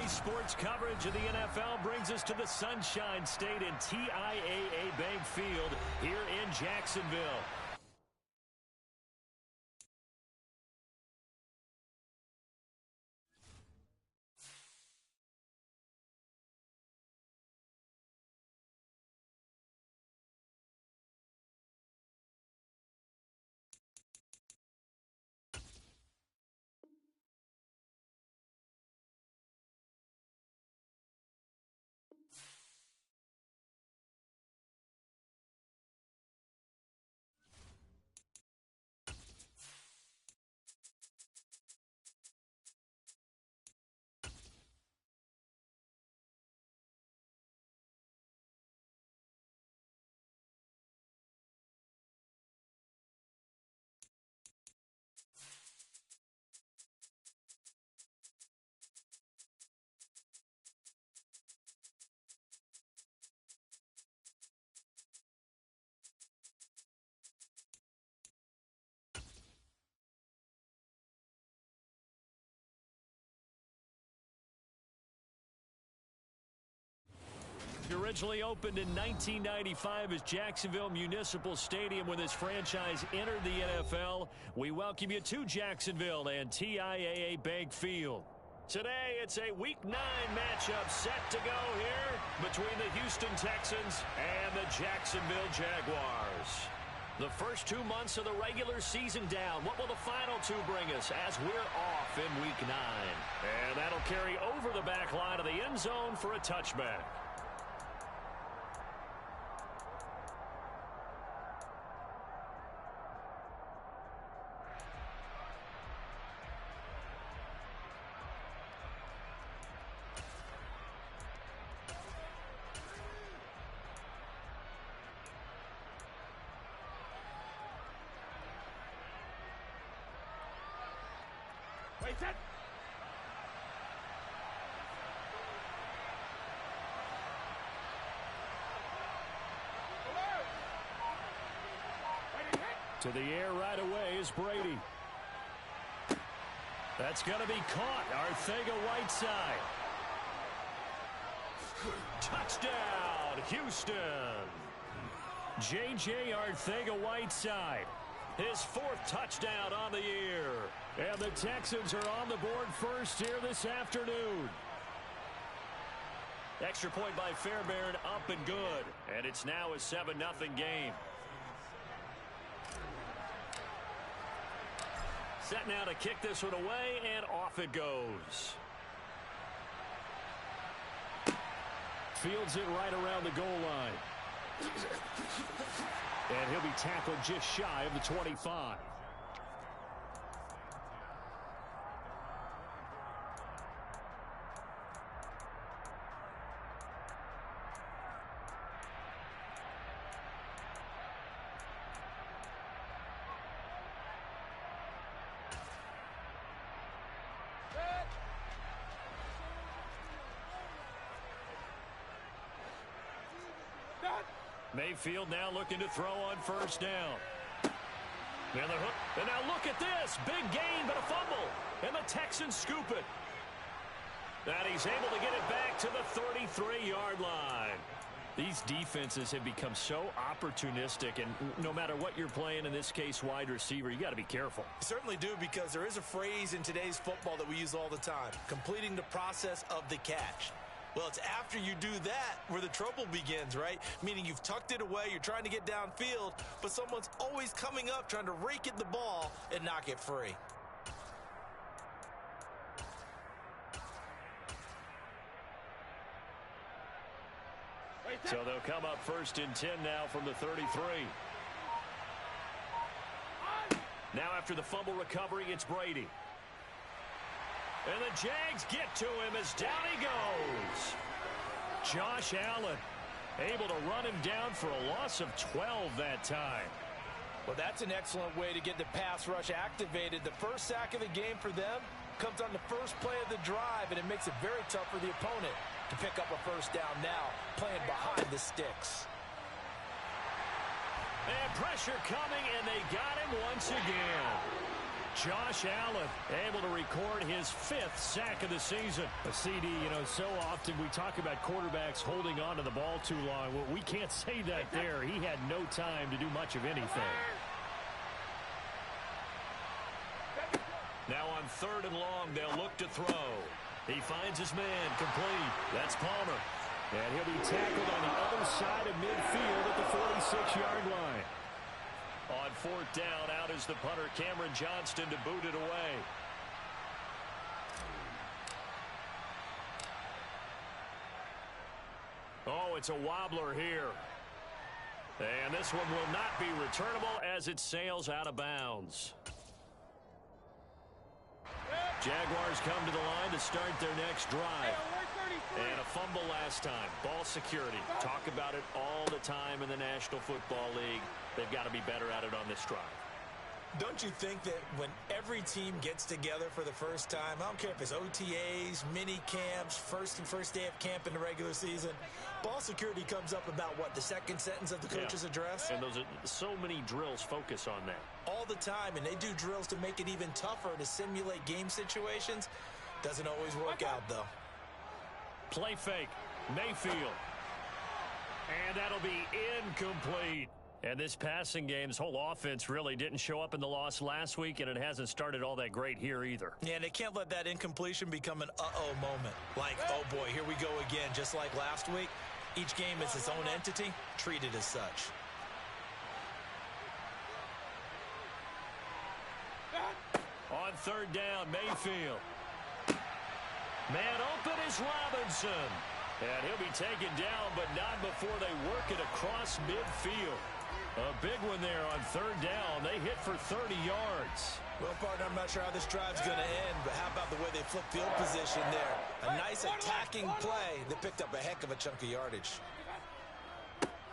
Today's sports coverage of the NFL brings us to the Sunshine State and TIAA Bank Field here in Jacksonville. Originally opened in 1995 as Jacksonville Municipal Stadium when this franchise entered the NFL. We welcome you to Jacksonville and TIAA Bank Field. Today, it's a Week 9 matchup set to go here between the Houston Texans and the Jacksonville Jaguars. The first 2 months of the regular season down. What will the final 2 bring us as we're off in Week 9? And that'll carry over the back line of the end zone for a touchback. Wait, set. To the air right away is Brady. That's going to be caught. Arcega-Whiteside. Touchdown, Houston. J.J. Arcega-Whiteside. His 4th touchdown on the year. And the Texans are on the board first here this afternoon. Extra point by Fairbairn, up and good. And it's now a 7-0 game. Set now to kick this one away, and off it goes. Fields it right around the goal line. And he'll be tackled just shy of the 25. Mayfield now looking to throw on first down. And the hook. And now look at this. Big gain, but a fumble. And the Texans scoop it. And he's able to get it back to the 33-yard line. These defenses have become so opportunistic, and no matter what you're playing, in this case wide receiver, you got to be careful. You certainly do, because there is a phrase in today's football that we use all the time: completing the process of the catch. Well, it's after you do that where the trouble begins, right? Meaning you've tucked it away, you're trying to get downfield, but someone's always coming up trying to rake at the ball and knock it free. So they'll come up first and 10 now from the 33. Now after the fumble recovery, it's Brady. And the Jags get to him as down he goes. Josh Allen able to run him down for a loss of 12 that time. Well, that's an excellent way to get the pass rush activated. The first sack of the game for them comes on the first play of the drive, and it makes it very tough for the opponent to pick up a first down now, playing behind the sticks. And pressure coming, and they got him once again. Josh Allen able to record his 5th sack of the season. A CD, so often we talk about quarterbacks holding on to the ball too long. Well, we can't say that there. He had no time to do much of anything. Now on 3rd and long, they'll look to throw. He finds his man, complete. That's Palmer. And he'll be tackled on the other side of midfield at the 46-yard line. On 4th down, out is the punter, Cameron Johnston, to boot it away. Oh, it's a wobbler here. And this one will not be returnable as it sails out of bounds. Jaguars come to the line to start their next drive. And a fumble last time. Ball security. Talk about it all the time in the National Football League. They've got to be better at it on this drive. Don't you think that when every team gets together for the first time, I don't care if it's OTAs, mini camps, first day of camp in the regular season, ball security comes up about what, the second sentence of the coach's address? And those are so many drills focus on that. All the time, and they do drills to make it even tougher to simulate game situations. Doesn't always work out, though. Play fake. Mayfield. And that'll be incomplete. And this passing game's whole offense really didn't show up in the loss last week, and it hasn't started all that great here either. Yeah, and they can't let that incompletion become an uh-oh moment. Like, oh boy, here we go again, just like last week. Each game is its own entity, treated as such. On 3rd down, Mayfield. Man open is Robinson. And he'll be taken down, but not before they work it across midfield. A big one there on 3rd down. They hit for 30 yards. Well, partner, I'm not sure how this drive's going to end, but how about the way they flip field position there? A nice attacking play that picked up a heck of a chunk of yardage.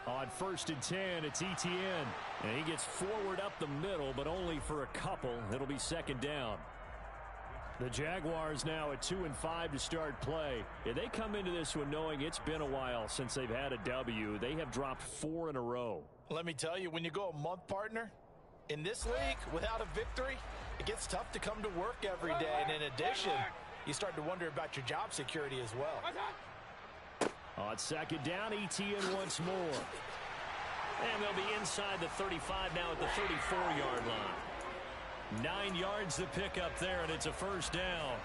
On 1st and 10, it's Etienne. And he gets forward up the middle, but only for a couple. It'll be 2nd down. The Jaguars now at 2-5 to start play. If they come into this one knowing it's been a while since they've had a W, they have dropped 4 in a row. Let me tell you, when you go a month, partner, in this league, without a victory, it gets tough to come to work every day. And in addition, you start to wonder about your job security as well. On 2nd down, Etienne once more. And they'll be inside the 35 now at the 34-yard line. 9 yards to pick up there, and it's a 1st down.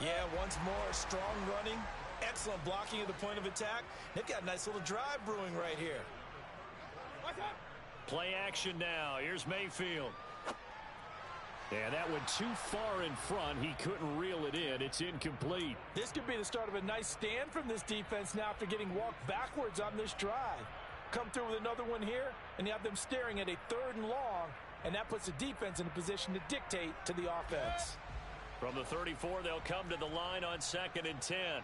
Yeah, once more, strong running, excellent blocking at the point of attack. They've got a nice little drive brewing right here. Play action now. Here's Mayfield. And that went too far in front. He couldn't reel it in. It's incomplete. This could be the start of a nice stand from this defense now after getting walked backwards on this drive. Come through with another one here, and you have them staring at a 3rd and long. And that puts the defense in a position to dictate to the offense. From the 34, they'll come to the line on 2nd and 10.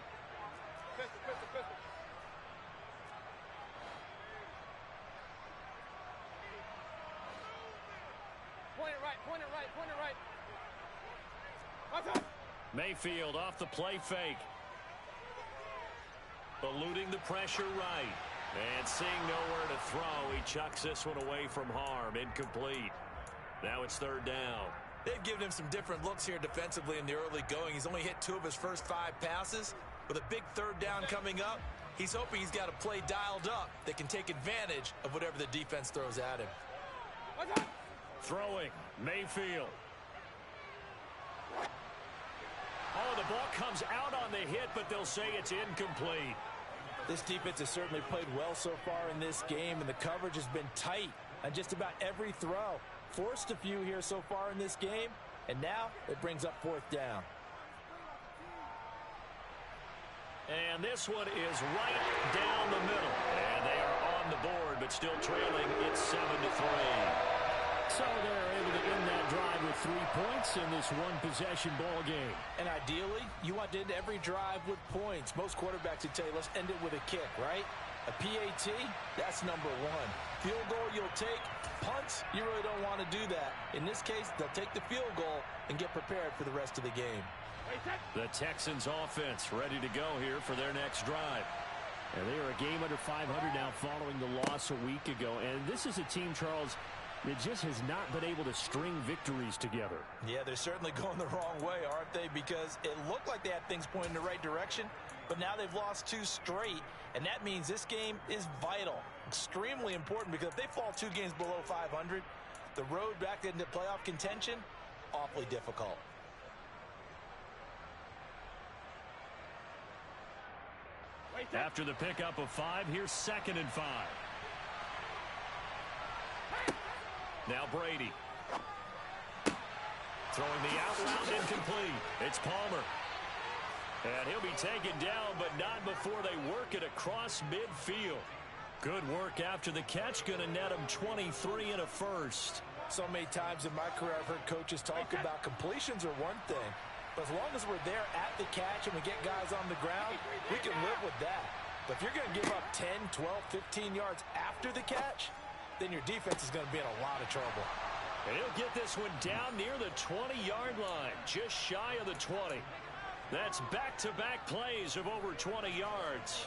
Point it right. Mayfield off the play fake. Eluding the pressure right. And seeing nowhere to throw, he chucks this one away from harm. Incomplete. Now it's 3rd down. They've given him some different looks here defensively in the early going. He's only hit 2 of his first 5 passes. With a big 3rd down coming up, he's hoping he's got a play dialed up that can take advantage of whatever the defense throws at him. Throwing, Mayfield. Oh, the ball comes out on the hit, but they'll say it's incomplete. This defense has certainly played well so far in this game, and the coverage has been tight on just about every throw. Forced a few here so far in this game, and now it brings up 4th down. And this one is right down the middle. And they are on the board, but still trailing. It's 7-3. So they're able to end that drive with 3 points in this one-possession ball game. And ideally, you want to end every drive with points. Most quarterbacks would tell you, let's end it with a kick, right? A PAT, that's number 1. Field goal you'll take. Punts, you really don't want to do that. In this case, they'll take the field goal and get prepared for the rest of the game. The Texans offense ready to go here for their next drive. And they are a game under 500 now following the loss a week ago. And this is a team, Charles, it just has not been able to string victories together. Yeah, they're certainly going the wrong way, aren't they? Because it looked like they had things pointing in the right direction, but now they've lost 2 straight, and that means this game is vital, extremely important, because if they fall 2 games below 500, the road back into playoff contention, awfully difficult. After the pickup of 5, here's 2nd and 5. Now Brady. Throwing the out route incomplete. It's Palmer. And he'll be taken down, but not before they work it across midfield. Good work after the catch. Going to net him 23 and a first. So many times in my career I've heard coaches talk about completions are one thing, but as long as we're there at the catch and we get guys on the ground, we can live with that. But if you're going to give up 10, 12, 15 yards after the catch, then your defense is going to be in a lot of trouble. And he'll get this one down near the 20-yard line, just shy of the 20. That's back-to-back plays of over 20 yards.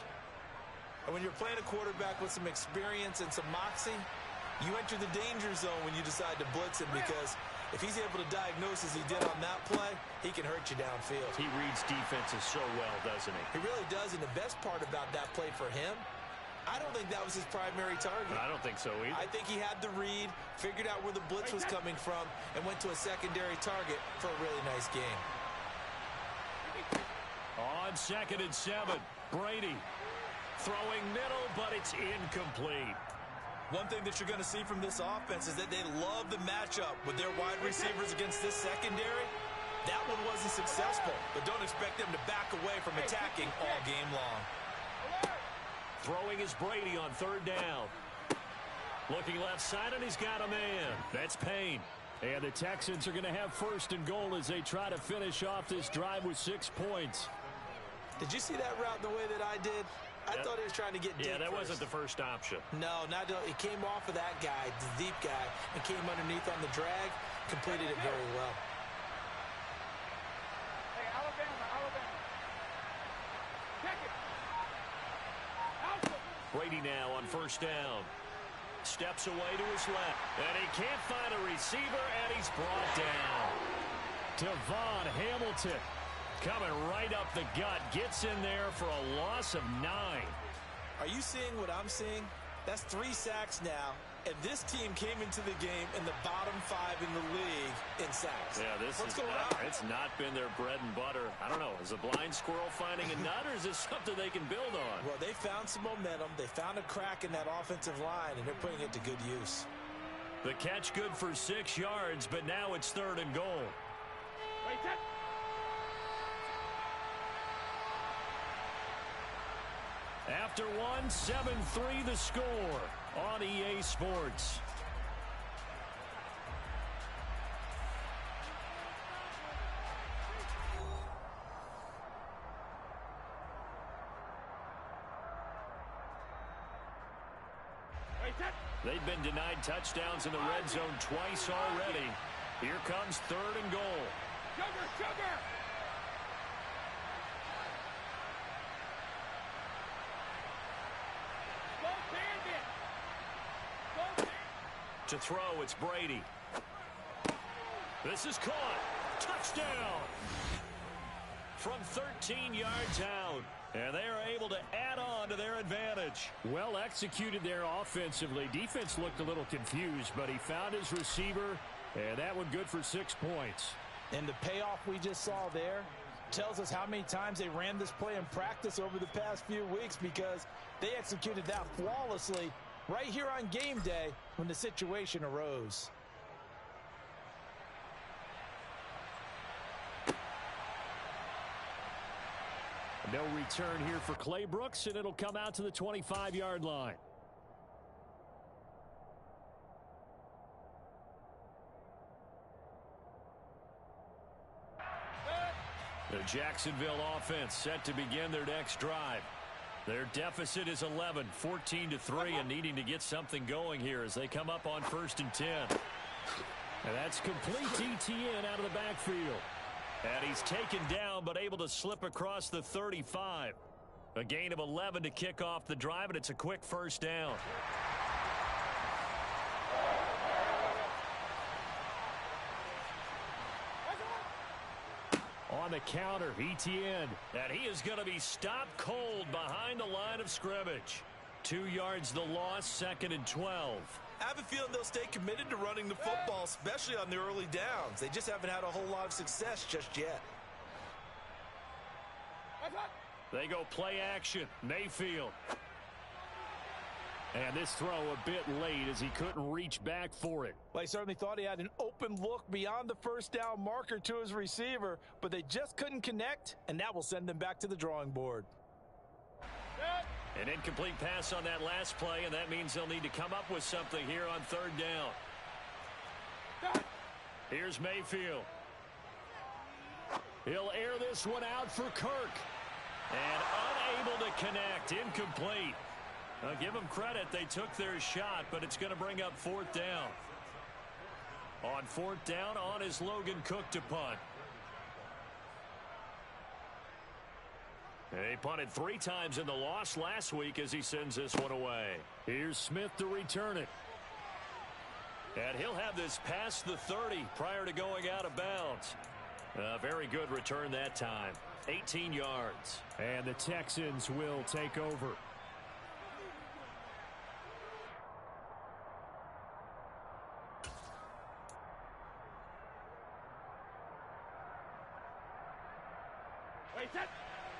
And when you're playing a quarterback with some experience and some moxie, you enter the danger zone when you decide to blitz him, because if he's able to diagnose as he did on that play, he can hurt you downfield. He reads defenses so well, doesn't he? He really does, and the best part about that play for him, I don't think that was his primary target. I don't think so either. I think he had the read, figured out where the blitz was coming from, and went to a secondary target for a really nice game. On 2nd and 7, Brady throwing middle, but it's incomplete. One thing that you're going to see from this offense is that they love the matchup with their wide receivers against this secondary. That one wasn't successful, but don't expect them to back away from attacking all game long. Throwing is Brady on 3rd down. Looking left side, and he's got a man. That's Payne. And the Texans are going to have 1st and goal as they try to finish off this drive with 6 points. Did you see that route the way that I did? I thought he was trying to get deep. Yeah, that first. wasn't the first option. No, it came off of that guy, the deep guy, and came underneath on the drag, completed it very well. Hey, Alabama. Check it. Brady now on 1st down. Steps away to his left. And he can't find a receiver, and he's brought down. Devon Hamilton coming right up the gut. Gets in there for a loss of 9. Are you seeing what I'm seeing? That's 3 sacks now, and this team came into the game in the bottom 5 in the league in sacks. Yeah, What's going on? It's not been their bread and butter. I don't know. Is a blind squirrel finding a nut, or is this something they can build on? Well, they found some momentum. They found a crack in that offensive line, and they're putting it to good use. The catch good for 6 yards, but now it's 3rd and goal. Wait, that. After 7-3 the score on EA Sports. They've been denied touchdowns in the red zone twice already. Here comes 3rd and goal. Sugar. To throw, it's Brady. This is caught. Touchdown. From 13 yards out. And they are able to add on to their advantage. Well executed there offensively. Defense looked a little confused, but he found his receiver, and that one good for 6 points. And the payoff we just saw there tells us how many times they ran this play in practice over the past few weeks, because they executed that flawlessly right here on game day when the situation arose. No return here for Clay Brooks, and it'll come out to the 25-yard line. The Jacksonville offense set to begin their next drive. Their deficit is 11, 14-3, and needing to get something going here as they come up on 1st and 10. And that's complete ETN out of the backfield. And he's taken down, but able to slip across the 35. A gain of 11 to kick off the drive, and it's a quick 1st down. on the counter. ETN. And he is going to be stopped cold behind the line of scrimmage. 2 yards the loss, 2nd and 12. I have a feeling they'll stay committed to running the football, especially on the early downs. They just haven't had a whole lot of success just yet. They go play action. Mayfield. And this throw a bit late as he couldn't reach back for it. Well, he certainly thought he had an open look beyond the first down marker to his receiver, but they just couldn't connect, and that will send them back to the drawing board. An incomplete pass on that last play, and that means they'll need to come up with something here on 3rd down. Here's Mayfield. He'll air this one out for Kirk. And unable to connect. Incomplete. I'll give them credit. They took their shot, but it's going to bring up 4th down. On 4th down, on is Logan Cook to punt. He punted 3 times in the loss last week as he sends this one away. Here's Smith to return it. And he'll have this past the 30 prior to going out of bounds. A very good return that time. 18 yards. And the Texans will take over.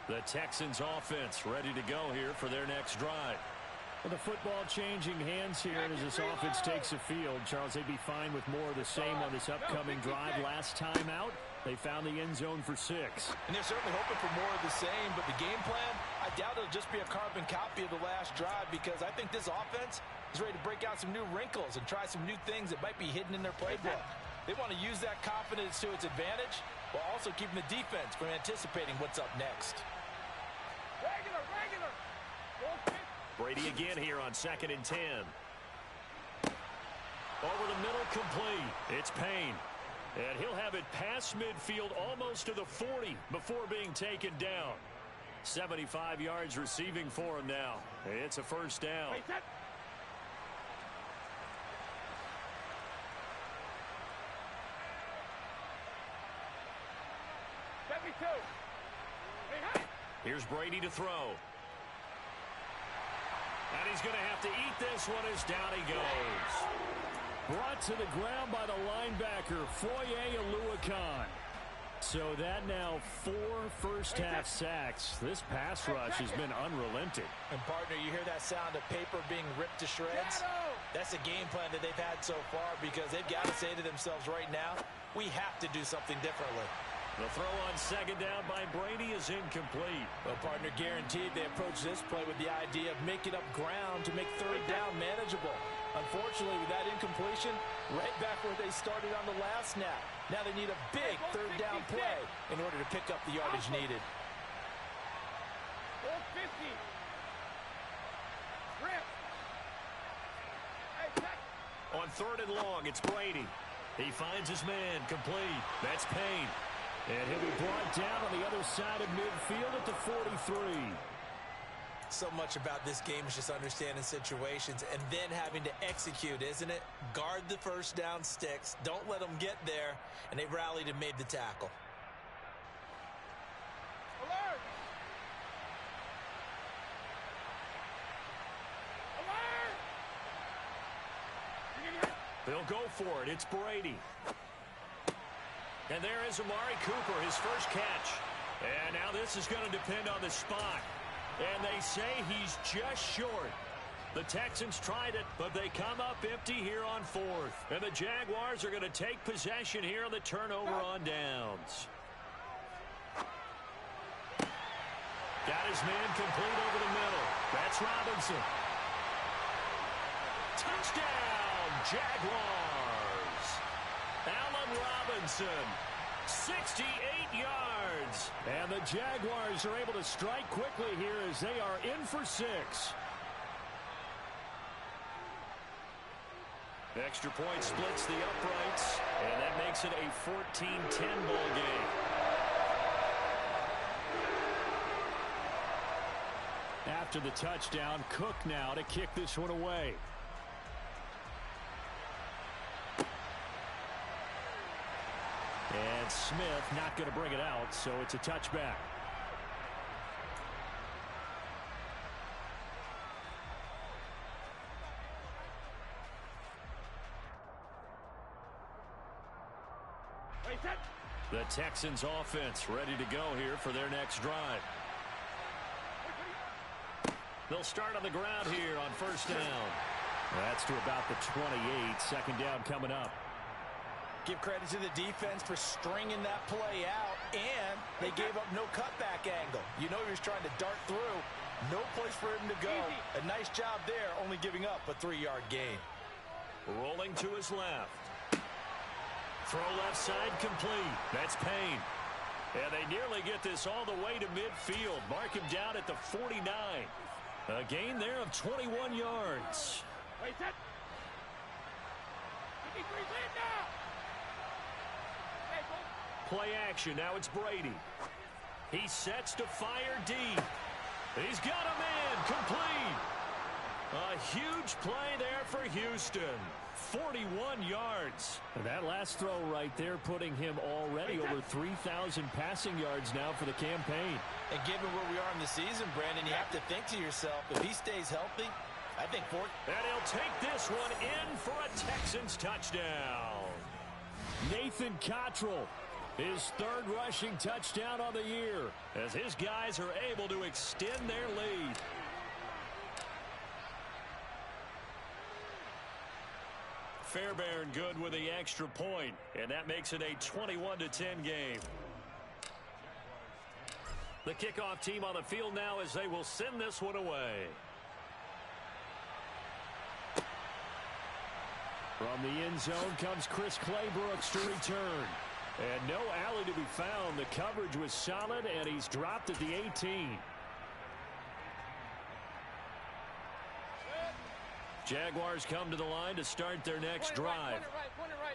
The Texans offense ready to go here for their next drive. Well, the football changing hands here as this offense takes the field. Charles, they'd be fine with more of the same on this upcoming drive. Last time out, they found the end zone for 6. And they're certainly hoping for more of the same, but the game plan, I doubt it'll just be a carbon copy of the last drive, because I think this offense is ready to break out some new wrinkles and try some new things that might be hidden in their playbook. They want to use that confidence to its advantage while also keeping the defense from anticipating what's up next. Regular. Brady again here on 2nd and 10. Over the middle, complete. It's Payne. And he'll have it past midfield almost to the 40 before being taken down. 75 yards receiving for him now. It's a 1st down. Here's Brady to throw. And he's going to have to eat this one as down he goes. Brought to the ground by the linebacker, Foye Oluokun. So that now 4 first-half sacks. This pass rush has been unrelenting. And, partner, you hear that sound of paper being ripped to shreds? That's the game plan that they've had so far, because they've got to say to themselves right now, we have to do something differently. The throw on 2nd down by Brady is incomplete. Well, partner, guaranteed they approach this play with the idea of making up ground to make 3rd down manageable. Unfortunately, with that incompletion, right back where they started on the last snap. Now they need a big 3rd down play in order to pick up the yardage needed. On 3rd and long, it's Brady. He finds his man, complete. That's Payne. And he'll be brought down on the other side of midfield at the 43. So much about this game is just understanding situations and then having to execute, isn't it? Guard the 1st down sticks. Don't let them get there. And they rallied and made the tackle. Alert! Alert! They'll go for it. It's Brady. And there is Amari Cooper, his first catch. And now this is going to depend on the spot. And they say he's just short. The Texans tried it, but they come up empty here on 4th. And the Jaguars are going to take possession here on the turnover on downs. Got his man complete over the middle. That's Robinson. Touchdown, Jaguars. Allen Robinson, 68 yards. And the Jaguars are able to strike quickly here as they are in for 6. Extra point splits the uprights, and that makes it a 14-10 ball game. After the touchdown, Cook now to kick this one away. And Smith not going to bring it out, so it's a touchback. The Texans offense ready to go here for their next drive. They'll start on the ground here on first down. That's to about the 28. Second down coming up. Give credit to the defense for stringing that play out, and they gave up no cutback angle. You know he was trying to dart through. No place for him to go. A nice job there, only giving up a 3-yard gain. Rolling to his left. Throw left side complete. That's Payne. And they nearly get this all the way to midfield. Mark him down at the 49. A gain there of 21 yards. Play action. Now it's Brady. He sets to fire deep. He's got a man complete. A huge play there for Houston. 41 yards. And that last throw right there putting him already over 3,000 passing yards now for the campaign. And given where we are in the season, Brandon, you have to think to yourself, if he stays healthy, I think and he'll take this one in for a Texans touchdown. Nathan Cottrell, his third rushing touchdown on the year, as his guys are able to extend their lead. Fairbairn good with the extra point, and that makes it a 21-10 game. The kickoff team on the field now as they will send this one away. From the end zone comes Chris Claybrooks to return. And no alley to be found. The coverage was solid, and he's dropped at the 18. Jaguars come to the line to start their next drive.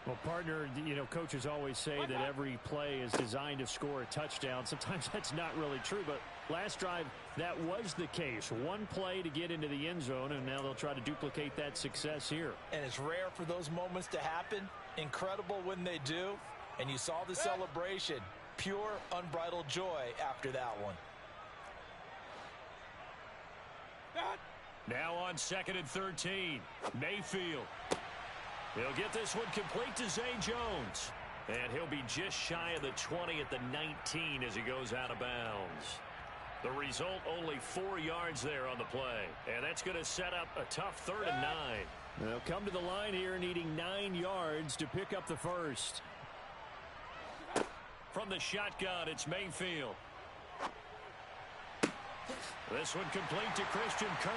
Well, partner, you know, coaches always say that every play is designed to score a touchdown. Sometimes that's not really true, but last drive, that was the case. One play to get into the end zone, and now they'll try to duplicate that success here. And it's rare for those moments to happen. Incredible when they do. And you saw the celebration. Pure, unbridled joy after that one. Now on 2nd and 13. Mayfield. He'll get this one complete to Zay Jones. And he'll be just shy of the 20 at the 19 as he goes out of bounds. The result, only 4 yards there on the play. And that's going to set up a tough 3rd and 9. They'll come to the line here needing 9 yards to pick up the first. From the shotgun, it's Mayfield. This one complete to Christian Kirk.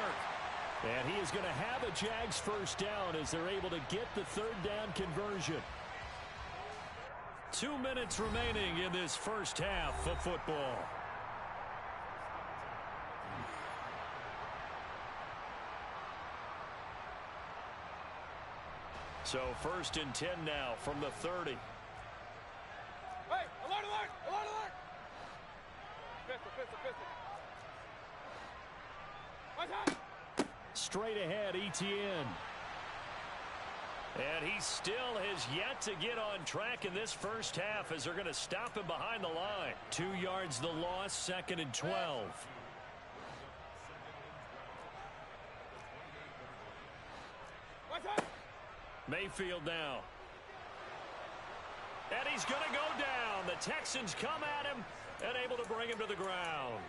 And he is going to have a Jags first down as they're able to get the 3rd down conversion. 2 minutes remaining in this first half of football. So 1st and 10 now from the 30. Hey, alert, alert, alert, alert. Pistol, pistol, pistol. Watch out. Straight ahead, Etienne. And he still has yet to get on track in this first half as they're going to stop him behind the line. 2 yards the loss, 2nd and 12. Watch out. Mayfield now. And he's going to go down. The Texans come at him and able to bring him to the ground.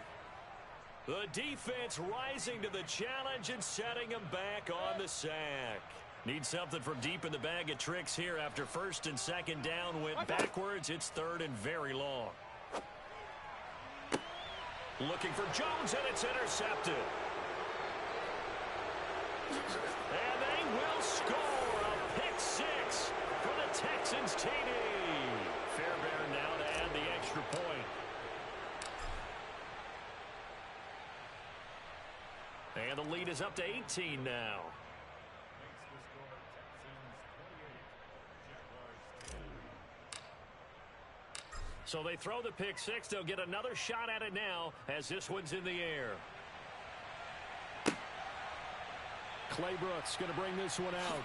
The defense rising to the challenge and setting him back on the sack. Need something from deep in the bag of tricks here after 1st and 2nd down went backwards. It's 3rd and very long. Looking for Jones, and it's intercepted. And they will score a pick 6 for the Texans TD. Fairbairn now to add the extra point. And the lead is up to 18 now. So they throw the pick 6. They'll get another shot at it now as this one's in the air. Claybrooks going to bring this one out.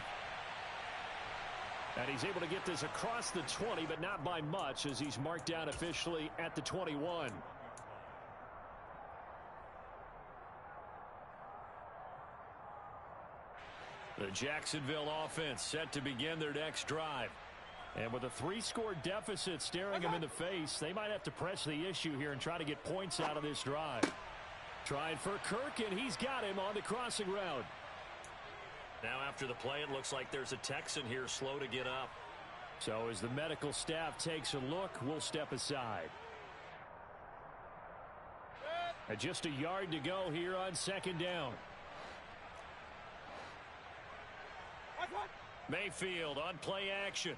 And he's able to get this across the 20, but not by much, as he's marked down officially at the 21. The Jacksonville offense set to begin their next drive. And with a 3-score deficit staring them in the face, they might have to press the issue here and try to get points out of this drive. Trying for Kirk, and he's got him on the crossing route. Now after the play, it looks like there's a Texan here slow to get up. So as the medical staff takes a look, we'll step aside. And just a yard to go here on second down. Mayfield on play action.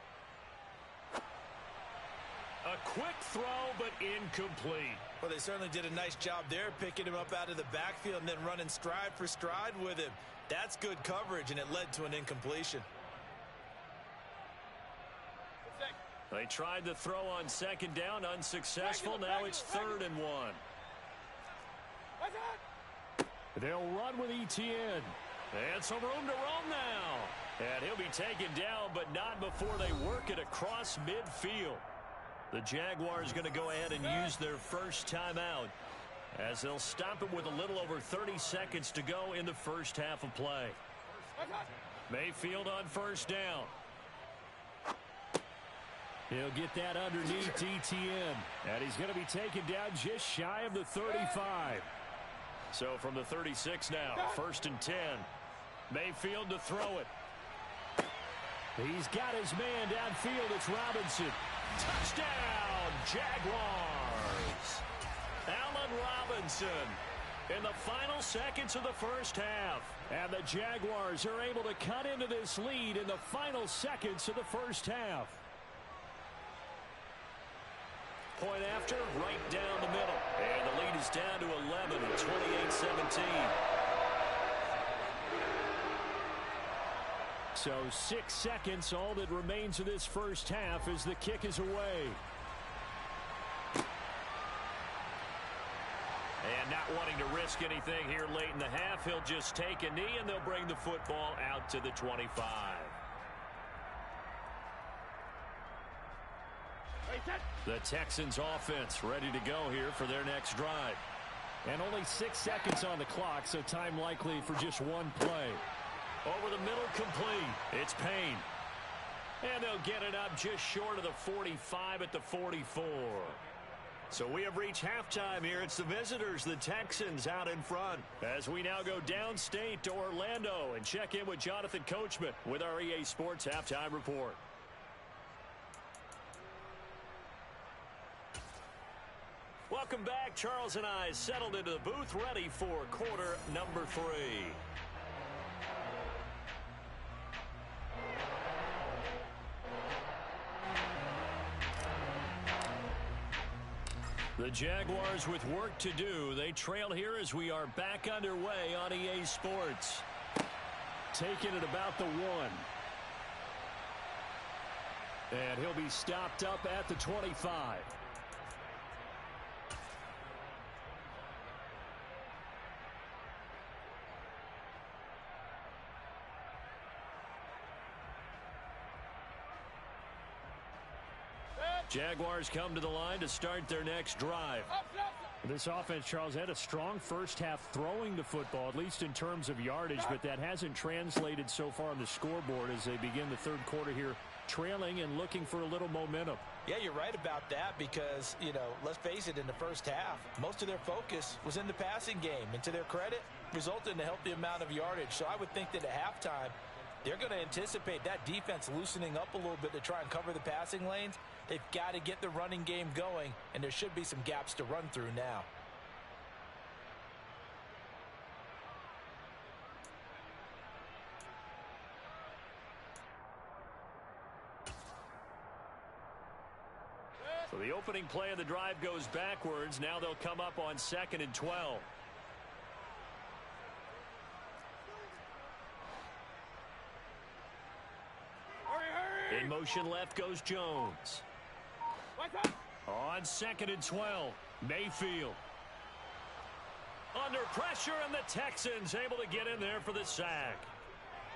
A quick throw, but incomplete. Well, they certainly did a nice job there, picking him up out of the backfield and then running stride for stride with him. That's good coverage, and it led to an incompletion. They tried the throw on second down, unsuccessful. Now it's 3rd and 1. They'll run with ETN. And some room to roam now. And he'll be taken down, but not before they work it across midfield. The Jaguars going to go ahead and use their first timeout, as they'll stop him with a little over 30 seconds to go in the first half of play. Mayfield on first down. He'll get that underneath ETN. And he's going to be taken down just shy of the 35. So from the 36 now, 1st and 10. Mayfield to throw it. He's got his man downfield. It's Robinson. Touchdown, Jaguars. Allen Robinson in the final seconds of the first half. And the Jaguars are able to cut into this lead in the final seconds of the first half. Point after, right down the middle. And the lead is down to 11 with 28-17. So 6 seconds, all that remains of this first half as the kick is away. And not wanting to risk anything here late in the half, he'll just take a knee and they'll bring the football out to the 25. The Texans offense ready to go here for their next drive. And only 6 seconds on the clock, so time likely for just one play. Over the middle, complete. It's Payne. And they'll get it up just short of the 45 at the 44. So we have reached halftime here. It's the visitors, the Texans, out in front. As we now go downstate to Orlando and check in with Jonathan Coachman with our EA Sports Halftime Report. Welcome back. Charles and I settled into the booth, ready for quarter number 3. The Jaguars with work to do. They trail here as we are back underway on EA Sports. Taking it about the 1. And he'll be stopped up at the 25. Jaguars come to the line to start their next drive. This offense, Charles, had a strong first half throwing the football, at least in terms of yardage, but that hasn't translated so far on the scoreboard as they begin the third quarter here, trailing and looking for a little momentum. Yeah, you're right about that because, let's face it, in the first half, most of their focus was in the passing game. And to their credit, resulted in a healthy amount of yardage. So I would think that at halftime, they're going to anticipate that defense loosening up a little bit to try and cover the passing lanes. They've got to get the running game going, and there should be some gaps to run through now. So the opening play of the drive goes backwards. Now they'll come up on 2nd and 12. In motion left goes Jones. On 2nd and 12, Mayfield. Under pressure, and the Texans able to get in there for the sack.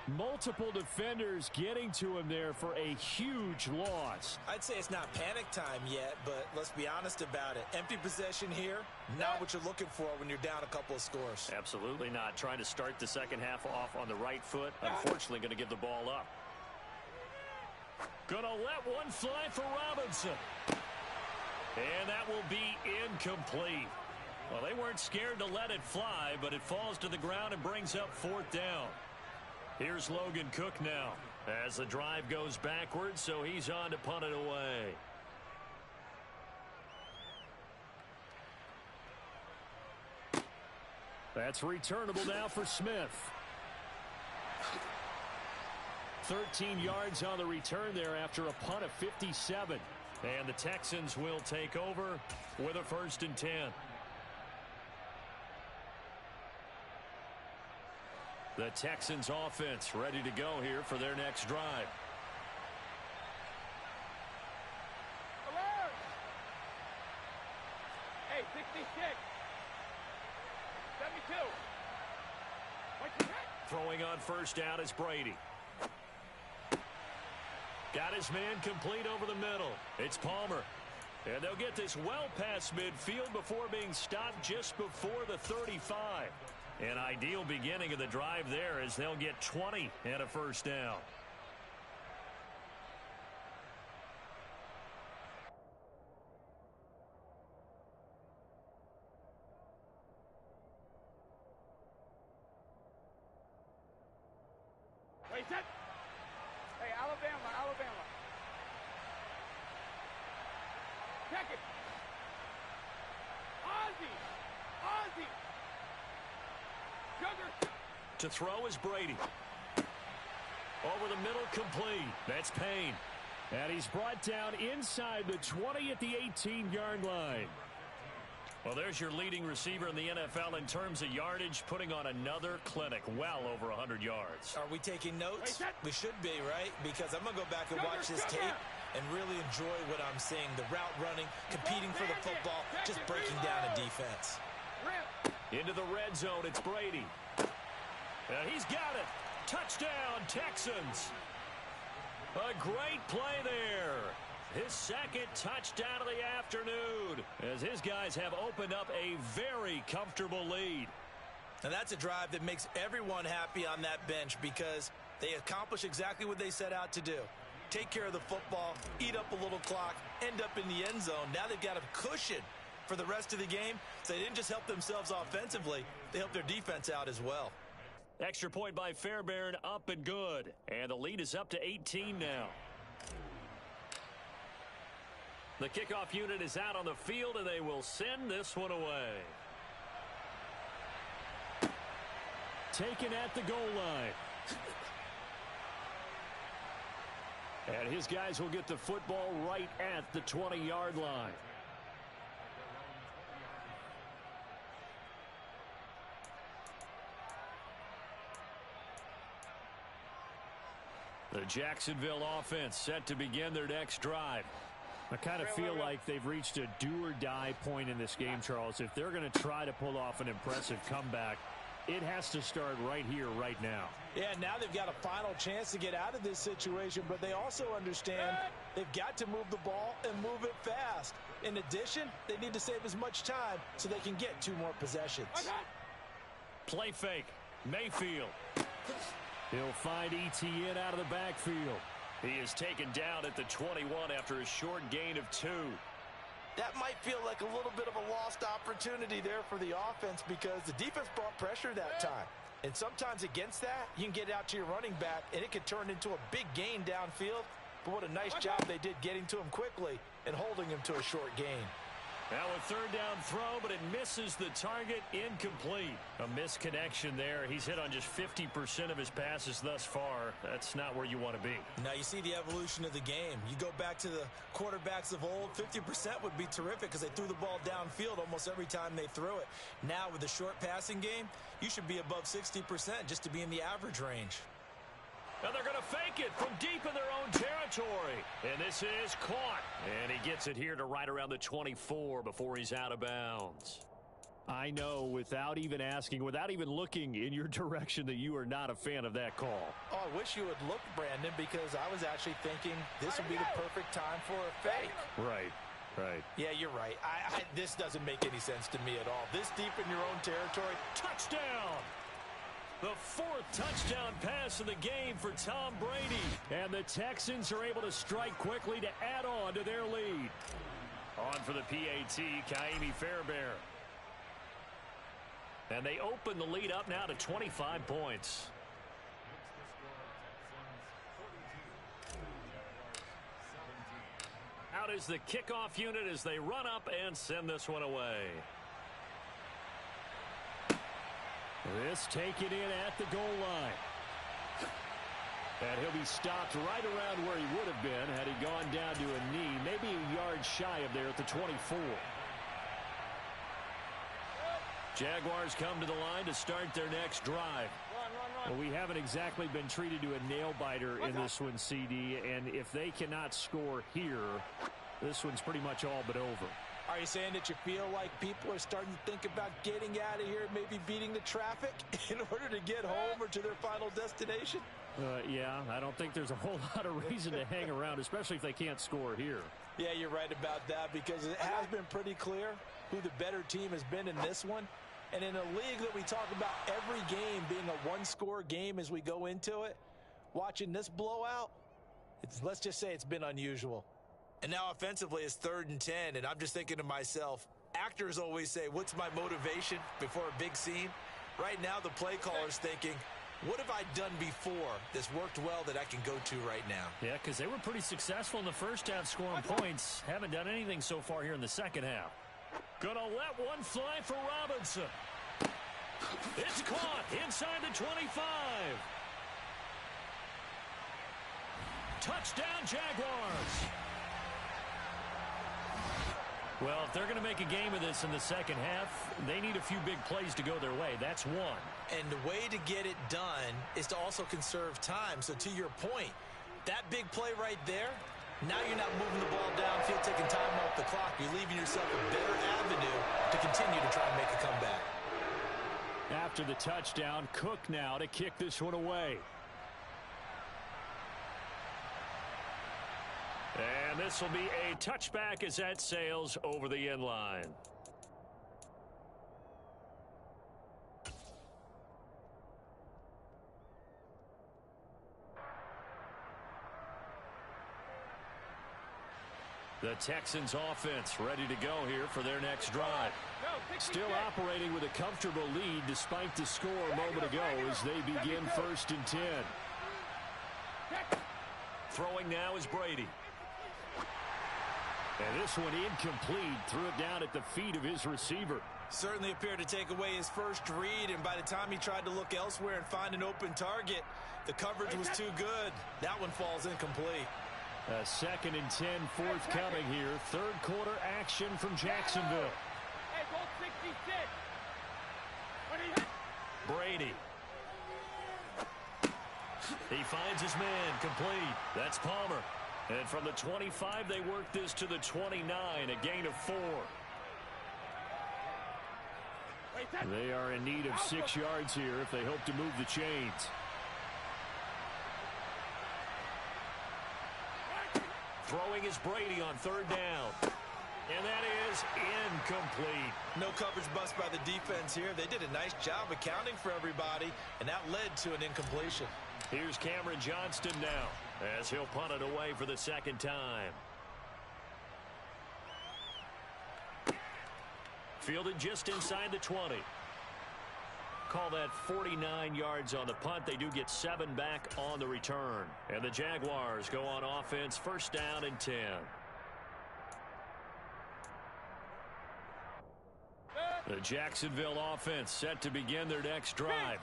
Multiple defenders getting to him there for a huge loss. I'd say it's not panic time yet, but let's be honest about it. Empty possession here, not what you're looking for when you're down a couple of scores. Absolutely not. Trying to start the second half off on the right foot. Unfortunately, going to give the ball up. Going to let one fly for Robinson. And that will be incomplete. Well, they weren't scared to let it fly, but it falls to the ground and brings up 4th down. Here's Logan Cook now as the drive goes backwards, so he's on to punt it away. That's returnable now for Smith. 13 yards on the return there after a punt of 57. And the Texans will take over with a 1st and 10. The Texans offense ready to go here for their next drive. Alert! Hey, 66. 72. What's your head? Throwing on 1st down is Brady. Got his man complete over the middle. It's Palmer. And they'll get this well past midfield before being stopped just before the 35. An ideal beginning of the drive there as they'll get 20 and a 1st down. Wait, set. Hey, Alabama. Check it. Ozzie. Sugar. To throw is Brady. Over the middle, complete. That's Payne. And he's brought down inside the 20 at the 18-yard line. Well, there's your leading receiver in the NFL in terms of yardage, putting on another clinic, well over 100 yards. Are we taking notes? We should be, right? Because I'm going to go back and watch this tape and really enjoy what I'm seeing. The route running, competing for the football, just breaking down a defense. Into the red zone, it's Brady. And he's got it. Touchdown, Texans. A great play there. His 2nd touchdown of the afternoon as his guys have opened up a very comfortable lead. And that's a drive that makes everyone happy on that bench because they accomplish exactly what they set out to do. Take care of the football, eat up a little clock, end up in the end zone. Now they've got a cushion for the rest of the game. So they didn't just help themselves offensively, they helped their defense out as well. Extra point by Fairbairn, up and good. And the lead is up to 18 now. The kickoff unit is out on the field, and they will send this one away. Taken at the goal line. And his guys will get the football right at the 20-yard line. The Jacksonville offense set to begin their next drive. I kind of feel like they've reached a do-or-die point in this game, Charles. If they're going to try to pull off an impressive comeback, it has to start right here, right now. Yeah, now they've got a final chance to get out of this situation, but they also understand they've got to move the ball and move it fast. In addition, they need to save as much time so they can get 2 more possessions. Play fake. Mayfield. He'll find Etienne out of the backfield. He is taken down at the 21 after a short gain of 2. That might feel like a little bit of a lost opportunity there for the offense because the defense brought pressure that time. And sometimes against that, you can get out to your running back, and it can turn into a big gain downfield. But what a nice job they did getting to him quickly and holding him to a short gain. Now a 3rd down throw, but it misses the target, incomplete. A misconnection there. He's hit on just 50% of his passes thus far. That's not where you want to be. Now you see the evolution of the game. You go back to the quarterbacks of old, 50% would be terrific because they threw the ball downfield almost every time they threw it. Now with the short passing game, you should be above 60% just to be in the average range. And they're going to fake it from deep in their own territory. And this is caught. And he gets it here to right around the 24 before he's out of bounds. I know without even asking, without even looking in your direction, that you are not a fan of that call. Oh, I wish you would look, Brandon, because I was actually thinking this would be the perfect time for a fake. Right. Right. Yeah, you're right. This doesn't make any sense to me at all. This deep in your own territory. Touchdown! The fourth touchdown pass of the game for Tom Brady. And the Texans are able to strike quickly to add on to their lead. On for the PAT, Kaimi Fairbairn. And they open the lead up now to 25 points. Out is the kickoff unit as they run up and send this one away. This taken in at the goal line. And he'll be stopped right around where he would have been had he gone down to a knee, maybe a yard shy of there at the 24. Jaguars come to the line to start their next drive. Well, we haven't exactly been treated to a nail-biter in this one, CD, and if they cannot score here, this one's pretty much all but over. Are you saying that you feel like people are starting to think about getting out of here, maybe beating the traffic in order to get home or to their final destination? Yeah, I don't think there's a whole lot of reason to hang around, especially if they can't score here. Yeah, you're right about that, because it has been pretty clear who the better team has been in this one. And in a league that we talk about every game being a one-score game as we go into it, watching this blowout, let's just say it's been unusual. And now offensively it's 3rd and 10, and I'm just thinking to myself, actors always say, what's my motivation before a big scene? Right now the play caller's thinking, what have I done before that's worked well that I can go to right now? Yeah, because they were pretty successful in the first half scoring points. Haven't done anything so far here in the second half. Gonna let one fly for Robinson. It's caught inside the 25. Touchdown, Jaguars. Well, if they're going to make a game of this in the second half, they need a few big plays to go their way. That's one. And the way to get it done is to also conserve time. So to your point, that big play right there, now you're not moving the ball downfield, taking time off the clock. You're leaving yourself a better avenue to continue to try and make a comeback. After the touchdown, Cook now to kick this one away. And this will be a touchback as that sails over the end line. The Texans offense ready to go here for their next drive. Still operating with a comfortable lead despite the score a moment ago as they begin 1st and 10. Throwing now is Brady. And this one incomplete. Threw it down at the feet of his receiver. Certainly appeared to take away his first read, and by the time he tried to look elsewhere and find an open target, the coverage was too good. That one falls incomplete. 2nd and 10 forthcoming here. 3rd quarter action from Jacksonville. Brady. He finds his man complete. That's Palmer. And from the 25, they work this to the 29, a gain of 4. They are in need of 6 yards here if they hope to move the chains. Throwing is Brady on 3rd down. And that is incomplete. No coverage bust by the defense here. They did a nice job accounting for everybody, and that led to an incompletion. Here's Cameron Johnston now as he'll punt it away for the 2nd time. Fielded just inside the 20. Call that 49 yards on the punt. They do get 7 back on the return. And the Jaguars go on offense, 1st down and 10. The Jacksonville offense set to begin their next drive.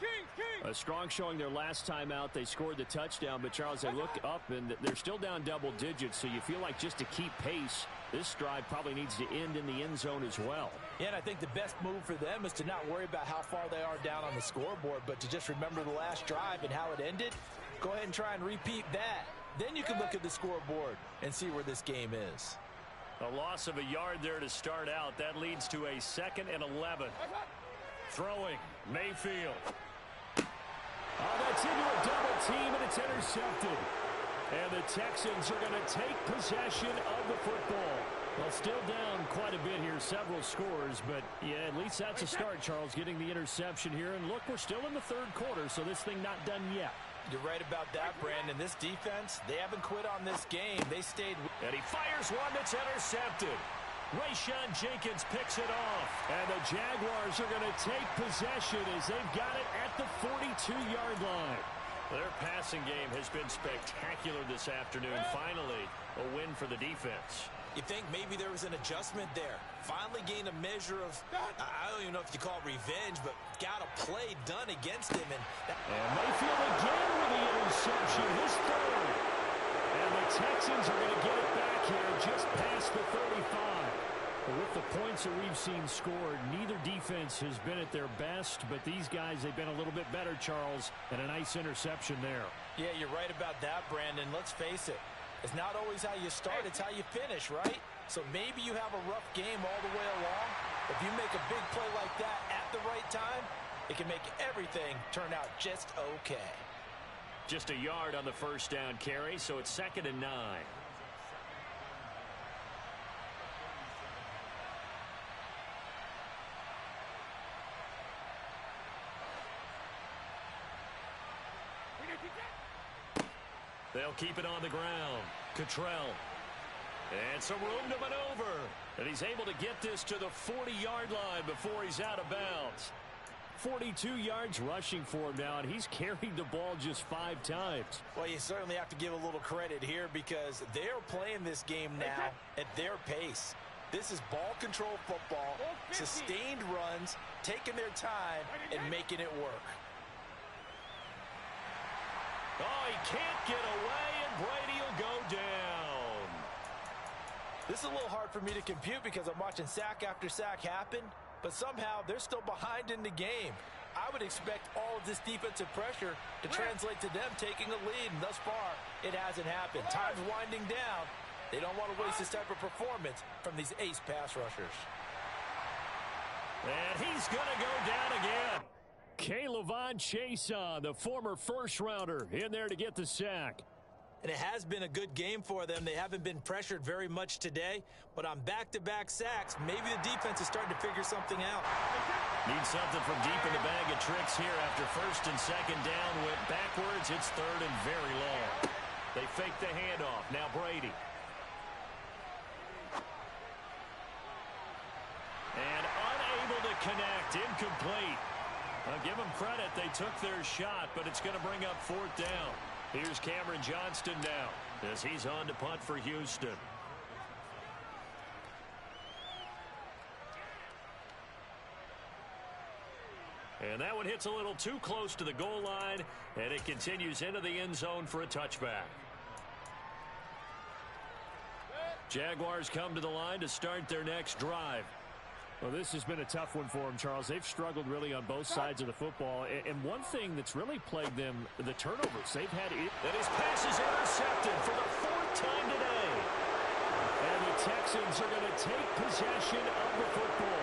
A strong showing their last time out. They scored the touchdown, but Charles, they look up and they're still down double digits, so you feel like just to keep pace, this drive probably needs to end in the end zone as well. Yeah, and I think the best move for them is to not worry about how far they are down on the scoreboard, but to just remember the last drive and how it ended. Go ahead and try and repeat that. Then you can look at the scoreboard and see where this game is. A loss of a yard there to start out. That leads to a 2nd and 11. Throwing, Mayfield. Oh, that's into a double team, and it's intercepted. And the Texans are going to take possession of the football. Well, still down quite a bit here, several scores, but yeah, at least that's a start, Charles, getting the interception here. And look, we're still in the 3rd quarter, so this thing not done yet. You're right about that, Brandon. This defense, they haven't quit on this game. They stayed. And he fires one that's intercepted. Rayshon Jenkins picks it off. And the Jaguars are going to take possession as they've got it at the 42-yard line. Their passing game has been spectacular this afternoon. Finally, a win for the defense. You think maybe there was an adjustment there. Finally gained a measure of, I don't even know if you call it revenge, but got a play done against him. And Mayfield again with the interception, his 3rd. And the Texans are going to get it back here just past the 35. With the points that we've seen scored, neither defense has been at their best, but these guys, they've been a little bit better, Charles, and a nice interception there. Yeah, you're right about that, Brandon. Let's face it. It's not always how you start, it's how you finish, right? So maybe you have a rough game all the way along. If you make a big play like that at the right time, it can make everything turn out just okay. Just a yard on the 1st down carry, so it's 2nd and 9. They'll keep it on the ground. Cottrell. And some room to maneuver. And he's able to get this to the 40-yard line before he's out of bounds. 42 yards rushing for him now, and he's carried the ball just 5 times. Well, you certainly have to give a little credit here because they're playing this game now at their pace. This is ball control football, sustained runs, taking their time, and making it work. Oh, he can't get away, and Brady will go down. This is a little hard for me to compute because I'm watching sack after sack happen, but somehow they're still behind in the game. I would expect all of this defensive pressure to translate to them taking a lead, and thus far, it hasn't happened. Time's winding down. They don't want to waste this type of performance from these ace pass rushers. And he's going to go down again. K'Lavon Chaisson, the former first-rounder, in there to get the sack. And it has been a good game for them. They haven't been pressured very much today, but on back-to-back sacks, maybe the defense is starting to figure something out. Need something from deep in the bag of tricks here after 1st and 2nd down. Went backwards. It's 3rd and very long. They fake the handoff. Now Brady. And unable to connect. Incomplete. I'll give them credit. They took their shot, but it's going to bring up 4th down. Here's Cameron Johnston now as he's on to punt for Houston. And that one hits a little too close to the goal line, and it continues into the end zone for a touchback. Jaguars come to the line to start their next drive. Well, this has been a tough one for them, Charles. They've struggled really on both sides of the football. And one thing that's really plagued them, the turnovers. They've had it. And his pass is intercepted for the 4th time today. And the Texans are going to take possession of the football.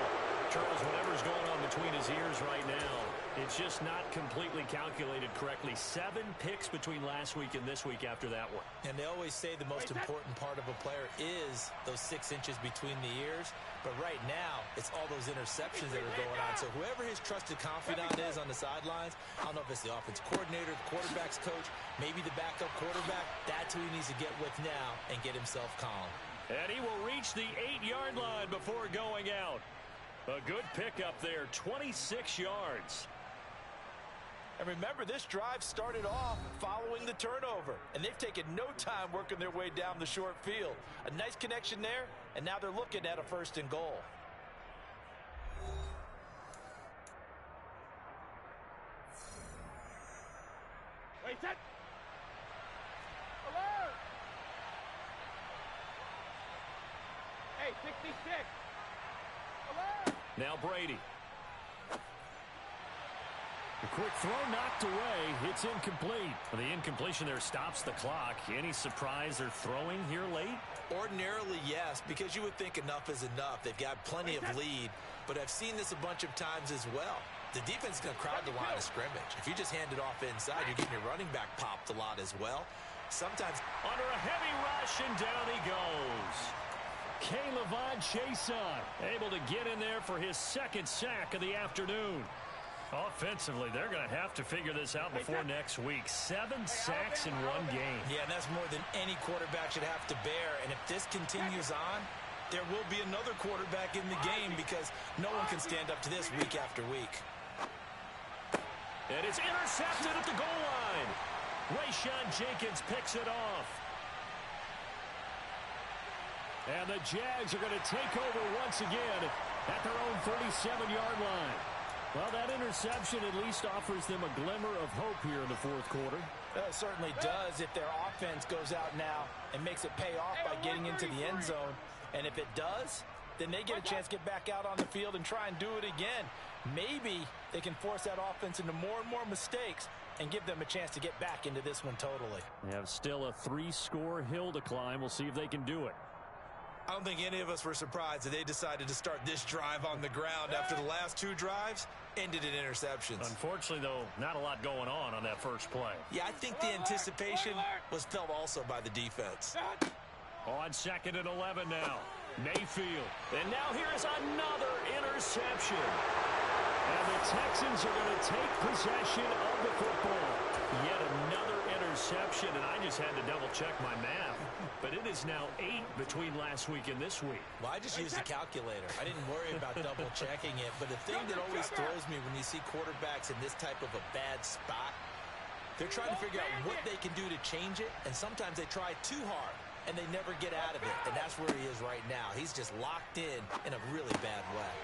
Charles, whatever's going on between his ears right now, it's just not completely calculated correctly. 7 picks between last week and this week after that one. And they always say the most important part of a player is those 6 inches between the ears. But right now, it's all those interceptions that are going on. So whoever his trusted confidant is on the sidelines, I don't know if it's the offense coordinator, the quarterback's coach, maybe the backup quarterback, that's who he needs to get with now and get himself calm. And he will reach the 8-yard line before going out. A good pickup there, 26 yards. And remember, this drive started off following the turnover, and they've taken no time working their way down the short field. A nice connection there, and now they're looking at a 1st and goal. Wait, set. Alert! Hey, 66. Alert! Now Brady. The Quick throw knocked away. It's incomplete. The incompletion there stops the clock. Any surprise they're throwing here late? Ordinarily, yes, because you would think enough is enough. They've got plenty of lead, but I've seen this a bunch of times as well. The defense is going to crowd the line of scrimmage. If you just hand it off inside, you're getting your running back popped a lot as well. Sometimes under a heavy rush, and down he goes. K'Lavon Chaisson able to get in there for his second sack of the afternoon. Offensively, they're going to have to figure this out before next week. 7 sacks in one game. Yeah, and that's more than any quarterback should have to bear. And if this continues on, there will be another quarterback in the game because no one can stand up to this week after week. And it's intercepted at the goal line. Rayshawn Jenkins picks it off. And the Jags are going to take over once again at their own 37-yard line. Well, that interception at least offers them a glimmer of hope here in the fourth quarter. It certainly does if their offense goes out now and makes it pay off by getting into the end zone. And if it does, then they get a chance to get back out on the field and try and do it again. Maybe they can force that offense into more and more mistakes and give them a chance to get back into this one totally. They have still a 3-score hill to climb. We'll see if they can do it. I don't think any of us were surprised that they decided to start this drive on the ground after the last 2 drives ended in interceptions. Unfortunately, though, not a lot going on that first play. Yeah, I think the anticipation was felt also by the defense. On 2nd and 11 now. Mayfield. And now here's another interception. And the Texans are going to take possession of the football. Yet another interception, and I just had to double-check my math. But it is now 8 between last week and this week. Well, I just used a calculator. I didn't worry about double-checking it. But the thing that always throws me when you see quarterbacks in this type of a bad spot, they're trying to figure out what they can do to change it, and sometimes they try too hard, and they never get out of it. And that's where he is right now. He's just locked in a really bad way.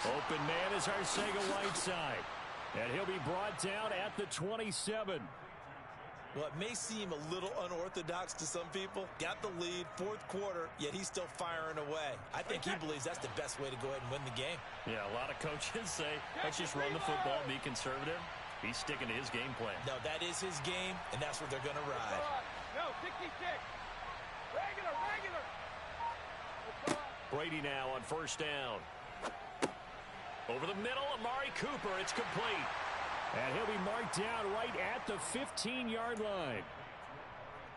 Open man is Arcega-Whiteside. And he'll be brought down at the 27. Well, it may seem a little unorthodox to some people. Got the lead, 4th quarter, yet he's still firing away. I think he believes that's the best way to go ahead and win the game. Yeah, a lot of coaches say, let's just run the football and be conservative. He's sticking to his game plan. No, that is his game, and that's what they're going to ride. No, 66. Regular. Brady now on 1st down. Over the middle, Amari Cooper. It's complete. And he'll be marked down right at the 15-yard line.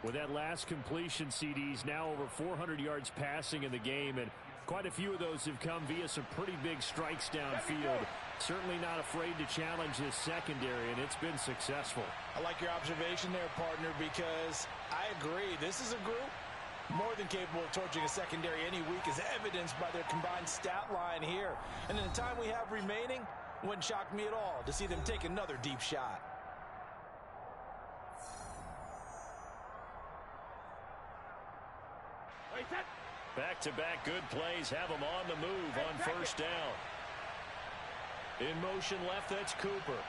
With that last completion, CDs now over 400 yards passing in the game, and quite a few of those have come via some pretty big strikes downfield. Certainly not afraid to challenge his secondary, and it's been successful. I like your observation there, partner, because I agree. This is a group more than capable of torching a secondary any week, as evidenced by their combined stat line here. And in the time we have remaining, wouldn't shock me at all to see them take another deep shot. Back-to-back good plays have him on the move on 1st down. In motion left, that's Cooper.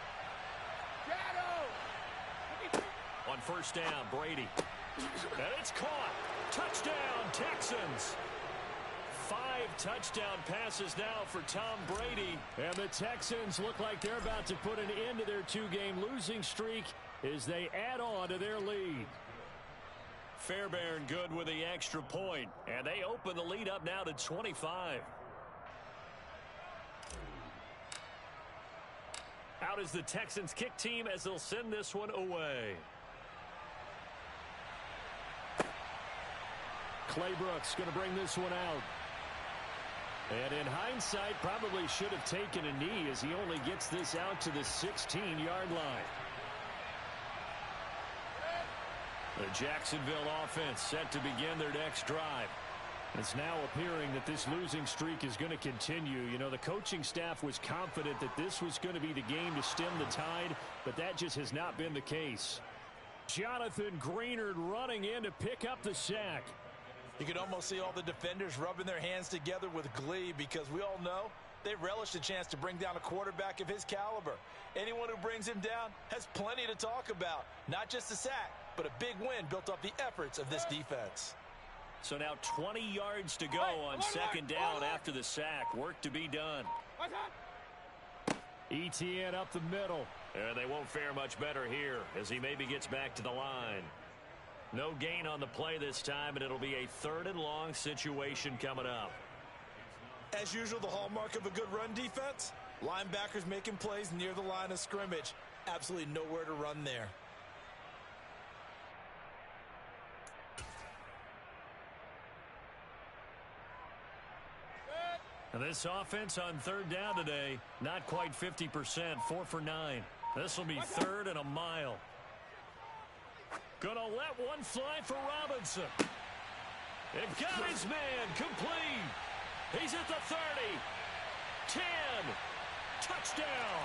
On 1st down, Brady. And it's caught. Touchdown, Texans. 5 touchdown passes now for Tom Brady. And the Texans look like they're about to put an end to their 2-game losing streak as they add on to their lead. Fairbairn good with the extra point. And they open the lead up now to 25. Out is the Texans kick team as they'll send this one away. Claybrooks going to bring this one out. And in hindsight, probably should have taken a knee as he only gets this out to the 16-yard line. The Jacksonville offense set to begin their next drive. It's now appearing that this losing streak is going to continue. You know, the coaching staff was confident that this was going to be the game to stem the tide, but that just has not been the case. Jonathan Greenard running in to pick up the sack. You can almost see all the defenders rubbing their hands together with glee, because we all know they relish the chance to bring down a quarterback of his caliber. Anyone who brings him down has plenty to talk about. Not just a sack, but a big win built off the efforts of this defense. So now 20 yards to go on 2nd down after the sack. Work to be done. ETN up the middle. And they won't fare much better here as he maybe gets back to the line. No gain on the play this time, and it'll be a 3rd and long situation coming up. As usual, the hallmark of a good run defense, linebackers making plays near the line of scrimmage. Absolutely nowhere to run there. And this offense on 3rd down today, not quite 50%, 4 for 9. This will be 3rd and a mile. Gonna let one fly for Robinson. It got his man complete. He's at the 30. 10. Touchdown.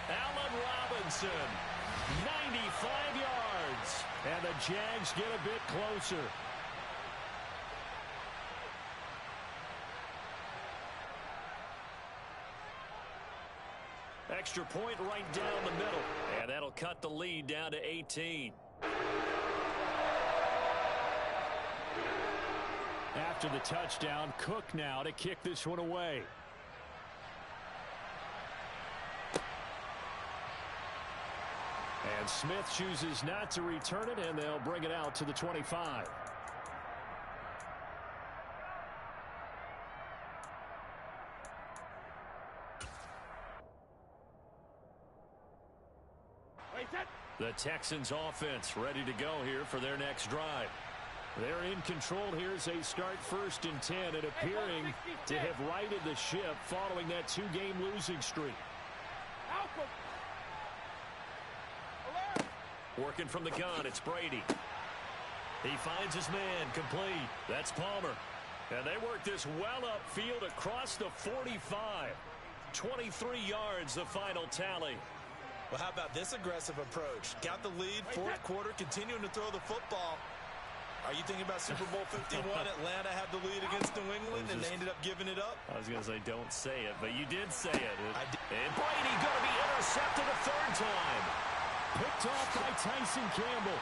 Allen Robinson. 95 yards. And the Jags get a bit closer. Extra point right down the middle. And that'll cut the lead down to 18. After the touchdown, Cook now to kick this one away. And Smith chooses not to return it, and they'll bring it out to the 25. The Texans offense ready to go here for their next drive. They're in control here as they start 1st and 10 and appearing to have righted the ship following that 2-game losing streak. Working from the gun, it's Brady. He finds his man complete. That's Palmer. And they work this well upfield across the 45. 23 yards, the final tally. Well, how about this aggressive approach? Got the lead, 4th quarter, continuing to throw the football. Are you thinking about Super Bowl 51? Atlanta had the lead against New England, and they ended up giving it up? I was going to say, don't say it, but you did say it. And Brady going to be intercepted a 3rd time. Picked off by Tyson Campbell.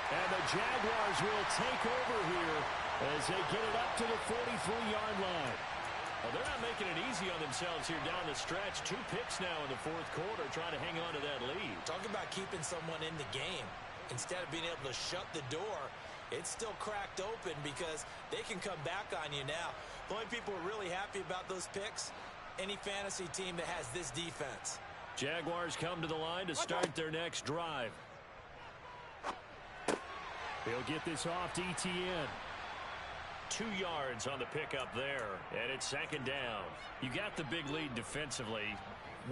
And the Jaguars will take over here as they get it up to the 43-yard line. Well, they're not making it easy on themselves here down the stretch. 2 picks now in the 4th quarter trying to hang on to that lead. Talk about keeping someone in the game. Instead of being able to shut the door, it's still cracked open because they can come back on you now. The only people who are really happy about those picks, any fantasy team that has this defense. Jaguars come to the line to start their next drive. They'll get this off to ETN. 2 yards on the pickup there, and it's 2nd down. You got the big lead defensively,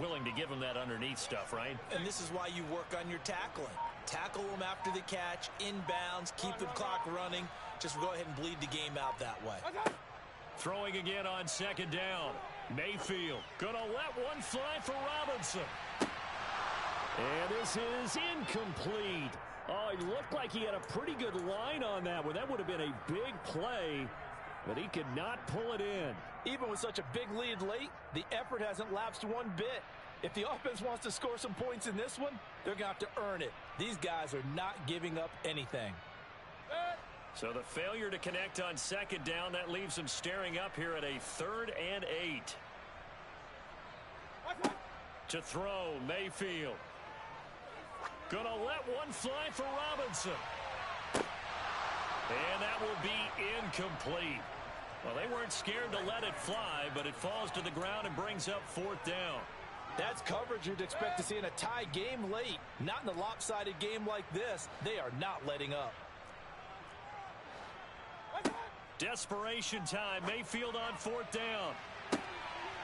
willing to give them that underneath stuff, right? And this is why you work on your tackling. Tackle them after the catch, inbounds, keep the clock running. Just go ahead and bleed the game out that way. Throwing again on 2nd down. Mayfield gonna let one fly for Robinson. And this is incomplete. Oh, he looked like he had a pretty good line on that one. That would have been a big play, but he could not pull it in. Even with such a big lead late, the effort hasn't lapsed one bit. If the offense wants to score some points in this one, they're going to have to earn it. These guys are not giving up anything. So the failure to connect on 2nd down, that leaves them staring up here at a 3rd and 8. To throw, Mayfield. Gonna let one fly for Robinson. And that will be incomplete. Well, they weren't scared to let it fly, but it falls to the ground and brings up 4th down. That's coverage you'd expect to see in a tie game late. Not in a lopsided game like this. They are not letting up. Desperation time. Mayfield on 4th down.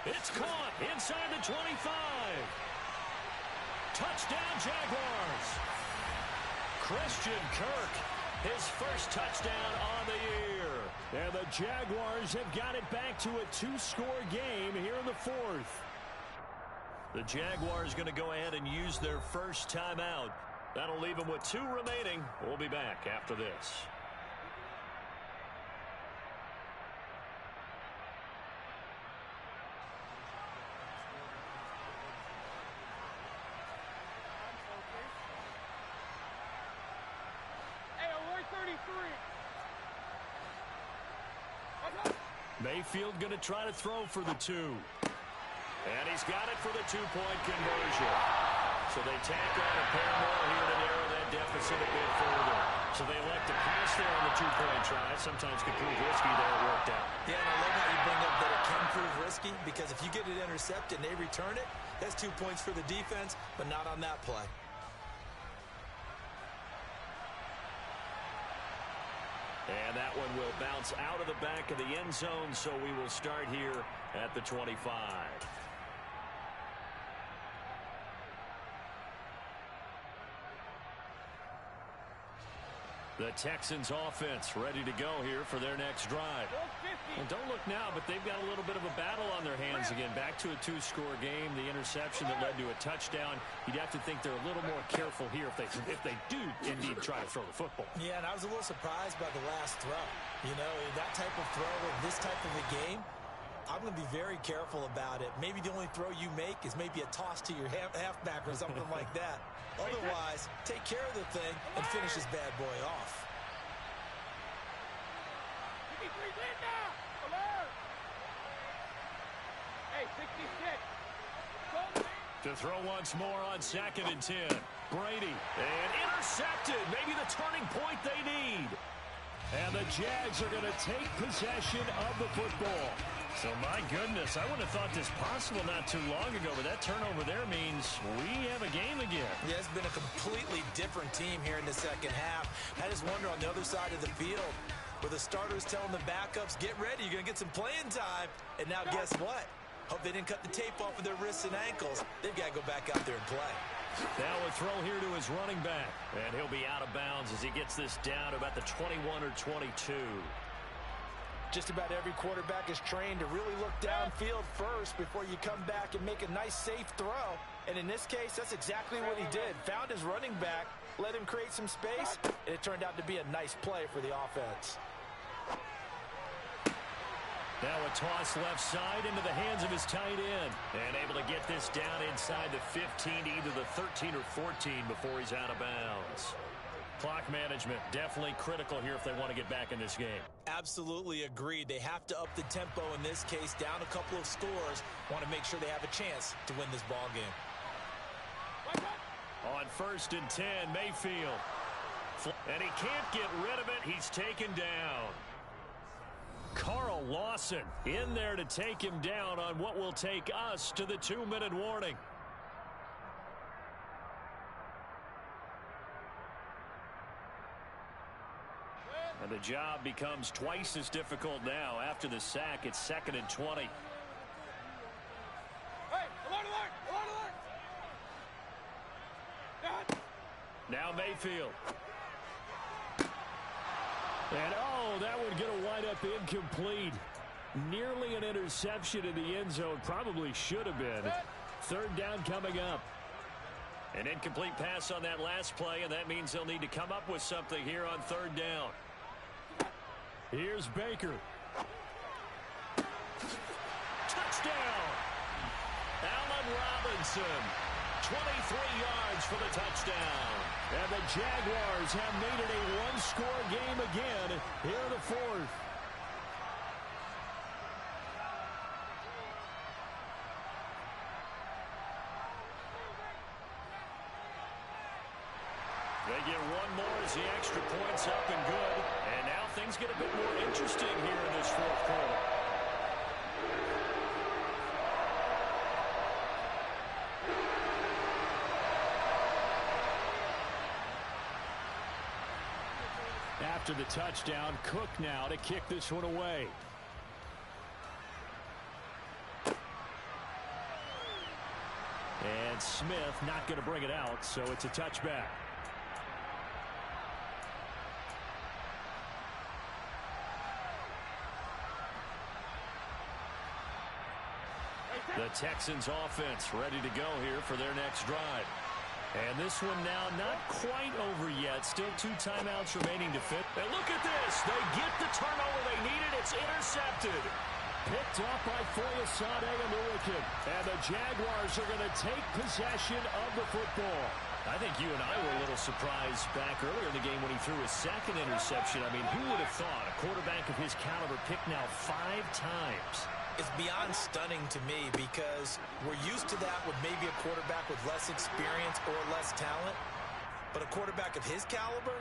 It's caught inside the 25. Touchdown, Jaguars. Christian Kirk, his first touchdown on the year. And the Jaguars have got it back to a 2-score game here in the 4th. The Jaguars going to go ahead and use their first timeout. That'll leave them with 2 remaining. We'll be back after this. Mayfield going to try to throw for the 2. And he's got it for the two-point conversion. So they tack on a pair more here to narrow that deficit a bit further. So they elect to pass there on the two-point try. Sometimes could prove risky there. It worked out. Yeah, and I love how you bring up that it can prove risky, because if you get it intercepted and they return it, that's 2 points for the defense, but not on that play. And that one will bounce out of the back of the end zone, so we will start here at the 25. The Texans offense ready to go here for their next drive. And don't look now, but they've got a little bit of a battle on their hands again. Back to a two-score game. The interception that led to a touchdown. You'd have to think they're a little more careful here if they do indeed try to throw the football. Yeah, and I was a little surprised by the last throw. You know, that type of throw in this type of a game, I'm going to be very careful about it. Maybe the only throw you make is maybe a toss to your halfback or something like that. Otherwise, take care of the thing and finish this bad boy off. Hey, 66. To throw once more on 2nd and 10. Brady. And intercepted. Maybe the turning point they need. And the Jags are going to take possession of the football. So, my goodness, I wouldn't have thought this possible not too long ago, but that turnover there means we have a game again. Yeah, it's been a completely different team here in the second half. I just wonder on the other side of the field, where the starters telling the backups, get ready, you're going to get some playing time. And now guess what? Hope they didn't cut the tape off of their wrists and ankles. They've got to go back out there and play. Now a throw here to his running back. And he'll be out of bounds as he gets this down to about the 21 or 22. Just about every quarterback is trained to really look downfield first before you come back and make a nice, safe throw. And in this case, that's exactly what he did. Found his running back, let him create some space, and it turned out to be a nice play for the offense. Now a toss left side into the hands of his tight end. And able to get this down inside the 15 to either the 13 or 14 before he's out of bounds. Clock management definitely critical here if they want to get back in this game. Absolutely agreed. They have to up the tempo in this case, down a couple of scores. Want to make sure they have a chance to win this ball game. On 1st and 10, Mayfield. And he can't get rid of it. He's taken down. Carl Lawson in there to take him down on what will take us to the 2-minute warning. And the job becomes twice as difficult now. After the sack, it's 2nd and 20. Hey, alert, alert, alert, alert. Now Mayfield. And oh, that one going to wind up incomplete. Nearly an interception in the end zone. Probably should have been. 3rd down coming up. An incomplete pass on that last play, and that means they'll need to come up with something here on 3rd down. Here's Baker. Touchdown! Allen Robinson. 23 yards for the touchdown. And the Jaguars have made it a one-score game again here in the 4th. They get one more as the extra point's up and good. And now things get a bit more interesting here in this 4th quarter. After the touchdown, Cook now to kick this one away. And Smith not going to bring it out, so it's a touchback. The Texans offense ready to go here for their next drive. And this one now not quite over yet. Still 2 timeouts remaining to fit. And look at this. They get the turnover they needed. It's intercepted. Picked up by Foyesade and Hurricane. And the Jaguars are going to take possession of the football. I think you and I were a little surprised back earlier in the game when he threw his 2nd interception. I mean, who would have thought a quarterback of his caliber picked now 5 times? It's beyond stunning to me because we're used to that with maybe a quarterback with less experience or less talent. But a quarterback of his caliber,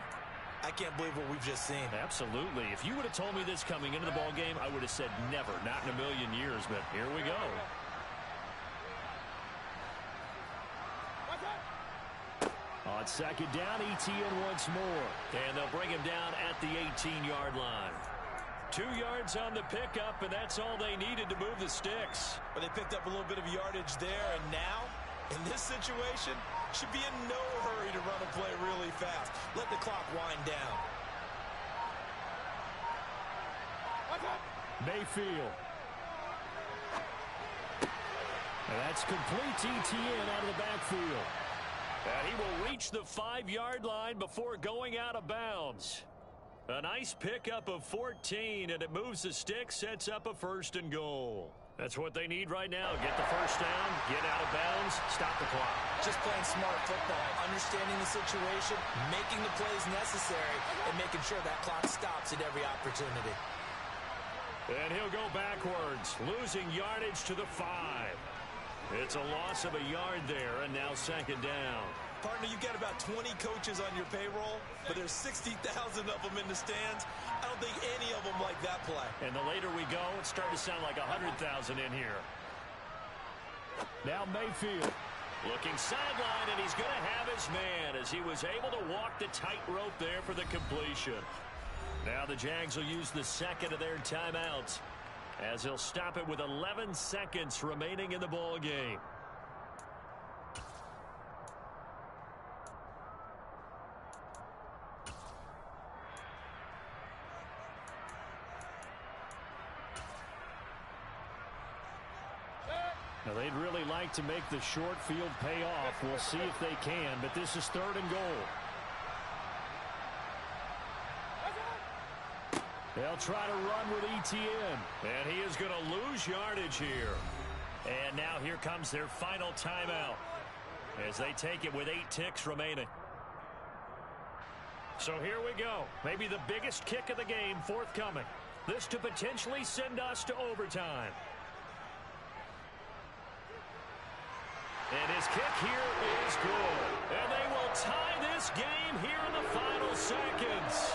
I can't believe what we've just seen. Absolutely. If you would have told me this coming into the ball game, I would have said never, not in a million years. But here we go. On second down, ETN once more. And they'll bring him down at the 18-yard line. 2 yards on the pickup, and that's all they needed to move the sticks. But they picked up a little bit of yardage there, and now, in this situation, should be in no hurry to run a play really fast. Let the clock wind down. Mayfield. And that's complete to ETN out of the backfield. And he will reach the 5-yard line before going out of bounds. A nice pickup of 14, and it moves the sticks, sets up a 1st and goal. That's what they need right now. Get the first down, get out of bounds, stop the clock. Just playing smart football, understanding the situation, making the plays necessary, and making sure that clock stops at every opportunity. And he'll go backwards, losing yardage to the 5. It's a loss of a yard there, and now second down. Partner, you've got about 20 coaches on your payroll, but there's 60,000 of them in the stands. I don't think any of them like that play. And the later we go, it's starting to sound like 100,000 in here. Now Mayfield. Looking sideline, and he's going to have his man as he was able to walk the tightrope there for the completion. Now the Jags will use the second of their timeouts as he'll stop it with 11 seconds remaining in the ball game. Now, they'd really like to make the short field pay off. We'll see if they can, but this is 3rd and goal. They'll try to run with ETN. And he is going to lose yardage here. And now here comes their final timeout as they take it with 8 ticks remaining. So here we go. Maybe the biggest kick of the game forthcoming. This to potentially send us to overtime. And his kick here is good. And they will tie this game here in the final seconds.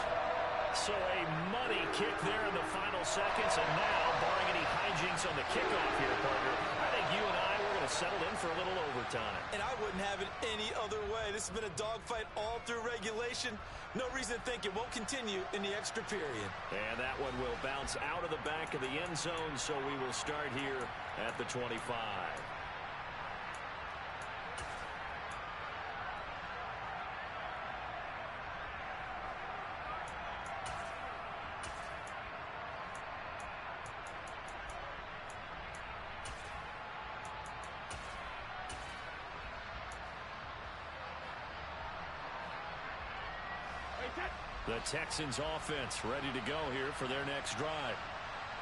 So a money kick there in the final seconds. And now, barring any hijinks on the kickoff here, partner, I think you and I, we're going to settle in for a little overtime. And I wouldn't have it any other way. This has been a dogfight all through regulation. No reason to think it won't continue in the extra period. And that one will bounce out of the back of the end zone. So we will start here at the 25. The Texans offense ready to go here for their next drive.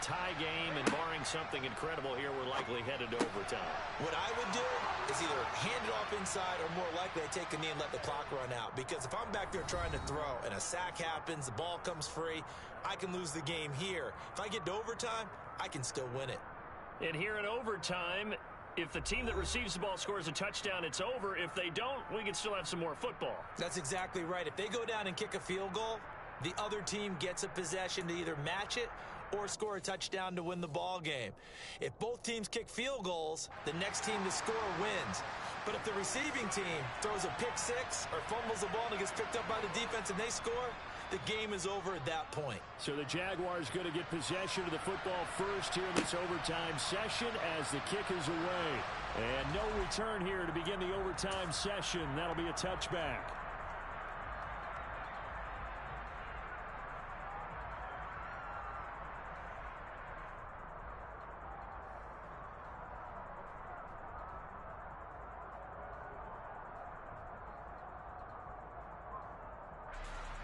Tie game, and barring something incredible here, we're likely headed to overtime. What I would do is either hand it off inside or more likely I take a knee and let the clock run out. Because if I'm back there trying to throw and a sack happens, the ball comes free, I can lose the game here. If I get to overtime, I can still win it. And here in overtime, if the team that receives the ball scores a touchdown, it's over. If they don't, we can still have some more football. That's exactly right. If they go down and kick a field goal, the other team gets a possession to either match it or score a touchdown to win the ball game. If both teams kick field goals, the next team to score wins. But if the receiving team throws a pick six or fumbles the ball and it gets picked up by the defense and they score, the game is over at that point. So the Jaguars going to get possession of the football first here in this overtime session as the kick is away. And no return here to begin the overtime session. That'll be a touchback.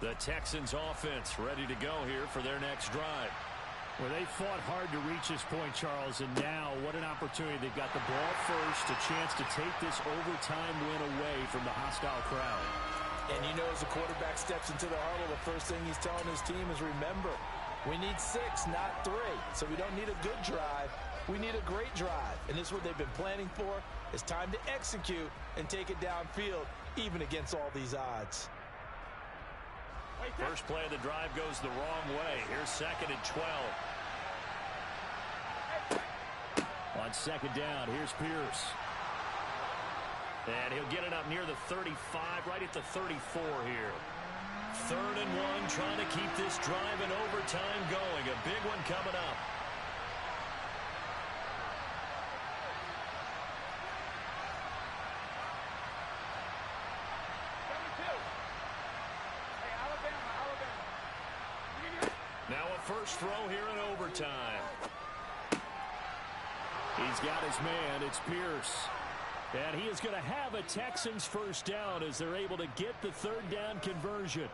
The Texans offense ready to go here for their next drive. Well, they fought hard to reach this point, Charles, and now what an opportunity. They've got the ball first, a chance to take this overtime win away from the hostile crowd. And you know, as the quarterback steps into the huddle, the first thing he's telling his team is, remember, we need 6, not 3. So we don't need a good drive. We need a great drive, and this is what they've been planning for. It's time to execute and take it downfield, even against all these odds. First play of the drive goes the wrong way. Here's 2nd and 12. On 2nd down, here's Pierce. And he'll get it up near the 35, right at the 34 here. 3rd and 1, trying to keep this drive in overtime going. A big one coming up. Now a first throw here in overtime. He's got his man. It's Pierce. And he is going to have a Texans first down as they're able to get the 3rd down conversion.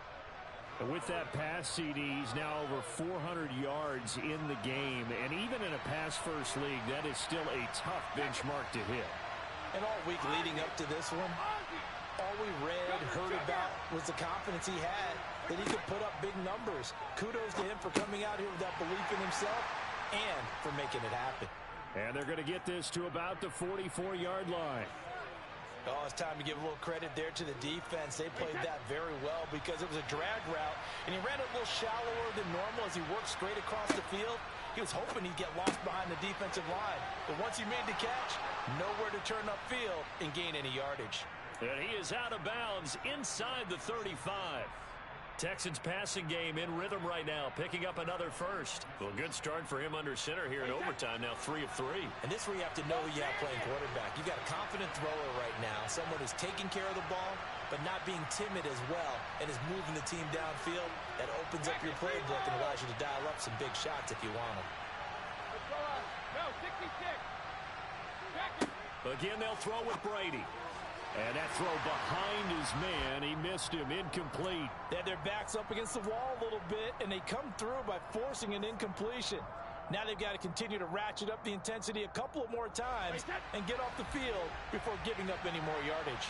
And with that pass, CD, he's now over 400 yards in the game. And even in a pass-first league, that is still a tough benchmark to hit. And all week leading up to this one, all we read, heard about was the confidence he had that he could put up big numbers. Kudos to him for coming out here with that belief in himself and for making it happen. And they're going to get this to about the 44-yard line. Oh, it's time to give a little credit there to the defense. They played that very well because it was a drag route, and he ran a little shallower than normal as he worked straight across the field. He was hoping he'd get lost behind the defensive line. But once he made the catch, nowhere to turn upfield and gain any yardage. And he is out of bounds inside the 35. Texans passing game in rhythm right now, picking up another first. Well, good start for him under center here in overtime, now 3 of 3. And this is where you have to know who you have playing quarterback. You've got a confident thrower right now, someone who's taking care of the ball, but not being timid as well, and is moving the team downfield. That opens up your playbook and allows you to dial up some big shots if you want them. No, 66. Again, they'll throw with Brady. And that throw behind his man, he missed him, incomplete. They had their backs up against the wall a little bit, and they come through by forcing an incompletion. Now they've got to continue to ratchet up the intensity a couple of more times and get off the field before giving up any more yardage.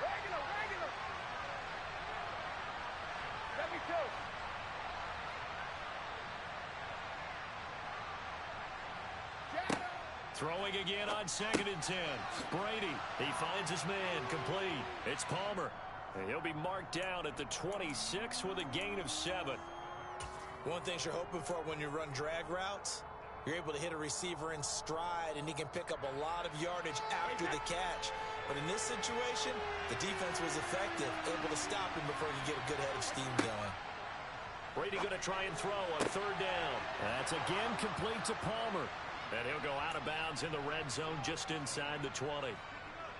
Regular. 72. Throwing again on 2nd and 10. Brady, he finds his man, complete. It's Palmer. And he'll be marked down at the 26 with a gain of 7. One thing you're hoping for when you run drag routes, you're able to hit a receiver in stride, and he can pick up a lot of yardage after the catch. But in this situation, the defense was effective, able to stop him before he could get a good head of steam going. Brady going to try and throw on 3rd down. That's again complete to Palmer. And he'll go out of bounds in the red zone just inside the 20.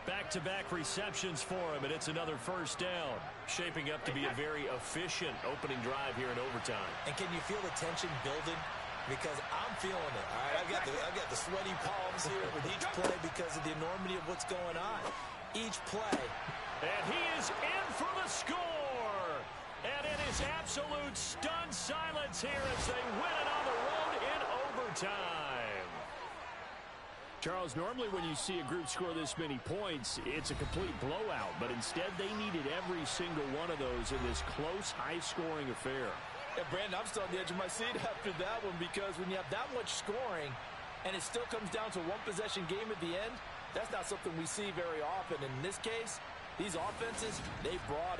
Back-to-back receptions for him, and it's another first down. Shaping up to be a very efficient opening drive here in overtime. And can you feel the tension building? Because I'm feeling it. All right, I've got the sweaty palms here with each play because of the enormity of what's going on. Each play. And he is in for the score. And it is absolute stunned silence here as they win it on the road in overtime. Charles, normally when you see a group score this many points, it's a complete blowout. But instead, they needed every single one of those in this close, high-scoring affair. Yeah, Brandon, I'm still on the edge of my seat after that one because when you have that much scoring and it still comes down to a one-possession game at the end, that's not something we see very often. In this case, these offenses, they brought it.